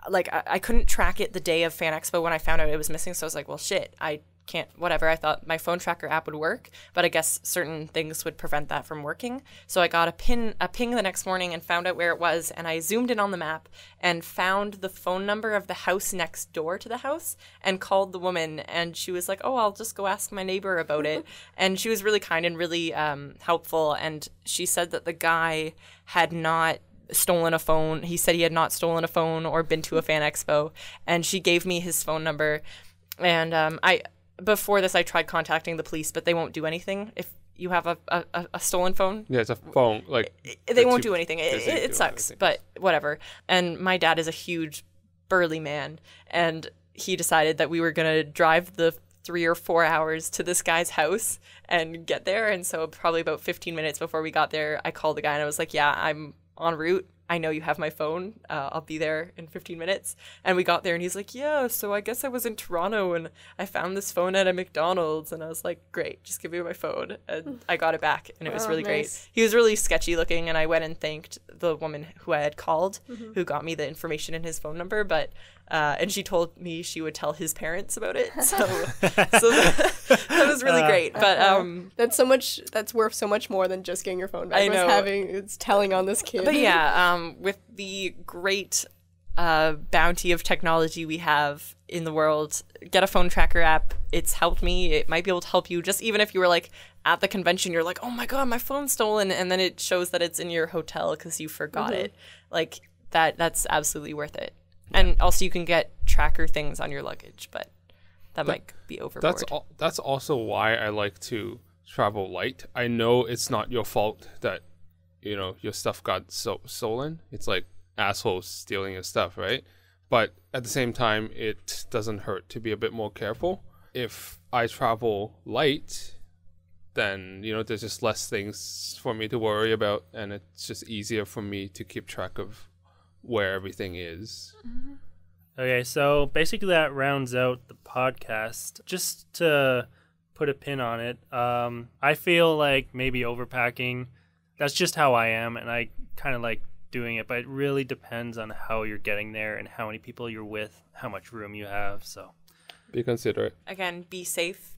like, I couldn't track it the day of Fan Expo when I found out it was missing. So I was like, well, shit, I can't, whatever. I thought my phone tracker app would work, but I guess certain things would prevent that from working. So I got a ping the next morning and found out where it was, and I zoomed in on the map and found the phone number of the house next door to the house and called the woman, and she was like, oh, I'll just go ask my neighbor about it. And she was really kind and really helpful, and she said that the guy had not stolen a phone. He said he had not stolen a phone or been to a fan expo, and she gave me his phone number. And before this, I tried contacting the police, but they won't do anything if you have a stolen phone. Yeah, it's a phone. Like they won't do anything. It sucks, but whatever. And my dad is a huge, burly man, and he decided that we were gonna drive the 3 or 4 hours to this guy's house and get there. And so probably about 15 minutes before we got there, I called the guy and I was like, "Yeah, I'm en route. I know you have my phone. I'll be there in 15 minutes. And we got there and he's like, yeah, so I guess I was in Toronto and I found this phone at a McDonald's. And I was like, great, just give me my phone. And I got it back and it was really great. He was really sketchy looking, and I went and thanked the woman who I had called, who got me the information and his phone number. But and she told me she would tell his parents about it. So that was really great. But that's worth so much more than just getting your phone back. I know. It's telling on this kid. But yeah, with the great bounty of technology we have in the world, get a phone tracker app. It's helped me. It might be able to help you, just even if you were like at the convention, you're like, oh my God, my phone's stolen. And then it shows that it's in your hotel because you forgot it. Like that's absolutely worth it. And also you can get tracker things on your luggage, but that might be overboard. That's also why I like to travel light. I know it's not your fault that, your stuff got stolen. It's like assholes stealing your stuff, right? But at the same time, it doesn't hurt to be a bit more careful. If I travel light, then, there's just less things for me to worry about, and it's just easier for me to keep track of where everything is. Okay, so basically that rounds out the podcast. Just to put a pin on it, I feel like maybe overpacking, that's just how I am, and I kind of like doing it, but it really depends on how you're getting there and how many people you're with, how much room you have, so. Be considerate. Again, be safe.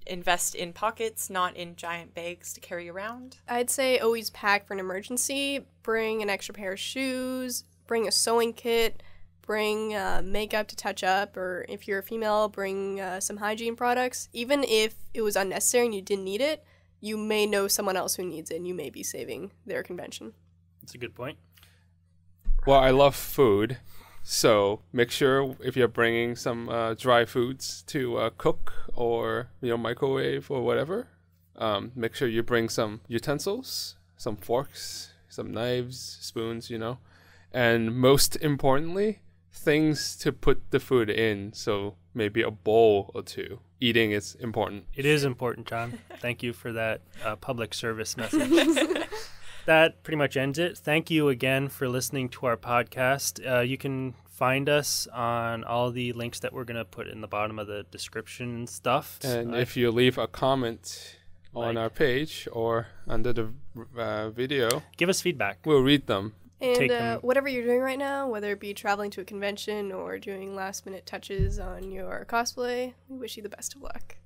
Invest in pockets, not in giant bags to carry around. I'd say always pack for an emergency. Bring an extra pair of shoes. Bring a sewing kit. Bring makeup to touch up, or if you're a female, bring some hygiene products. Even if it was unnecessary and you didn't need it, you may know someone else who needs it, and you may be saving their convention. That's a good point. Well, I love food, so make sure if you're bringing some dry foods to cook or microwave or whatever, make sure you bring some utensils, some forks, some knives, spoons, and most importantly, things to put the food in. So maybe a bowl or two. Eating is important. It is important, John. Thank you for that public service message. That pretty much ends it. Thank you again for listening to our podcast. You can find us on all the links that we're going to put in the bottom of the description and stuff. And if you leave a comment on our page or under the video, give us feedback. We'll read them. And whatever you're doing right now, whether it be traveling to a convention or doing last-minute touches on your cosplay, we wish you the best of luck.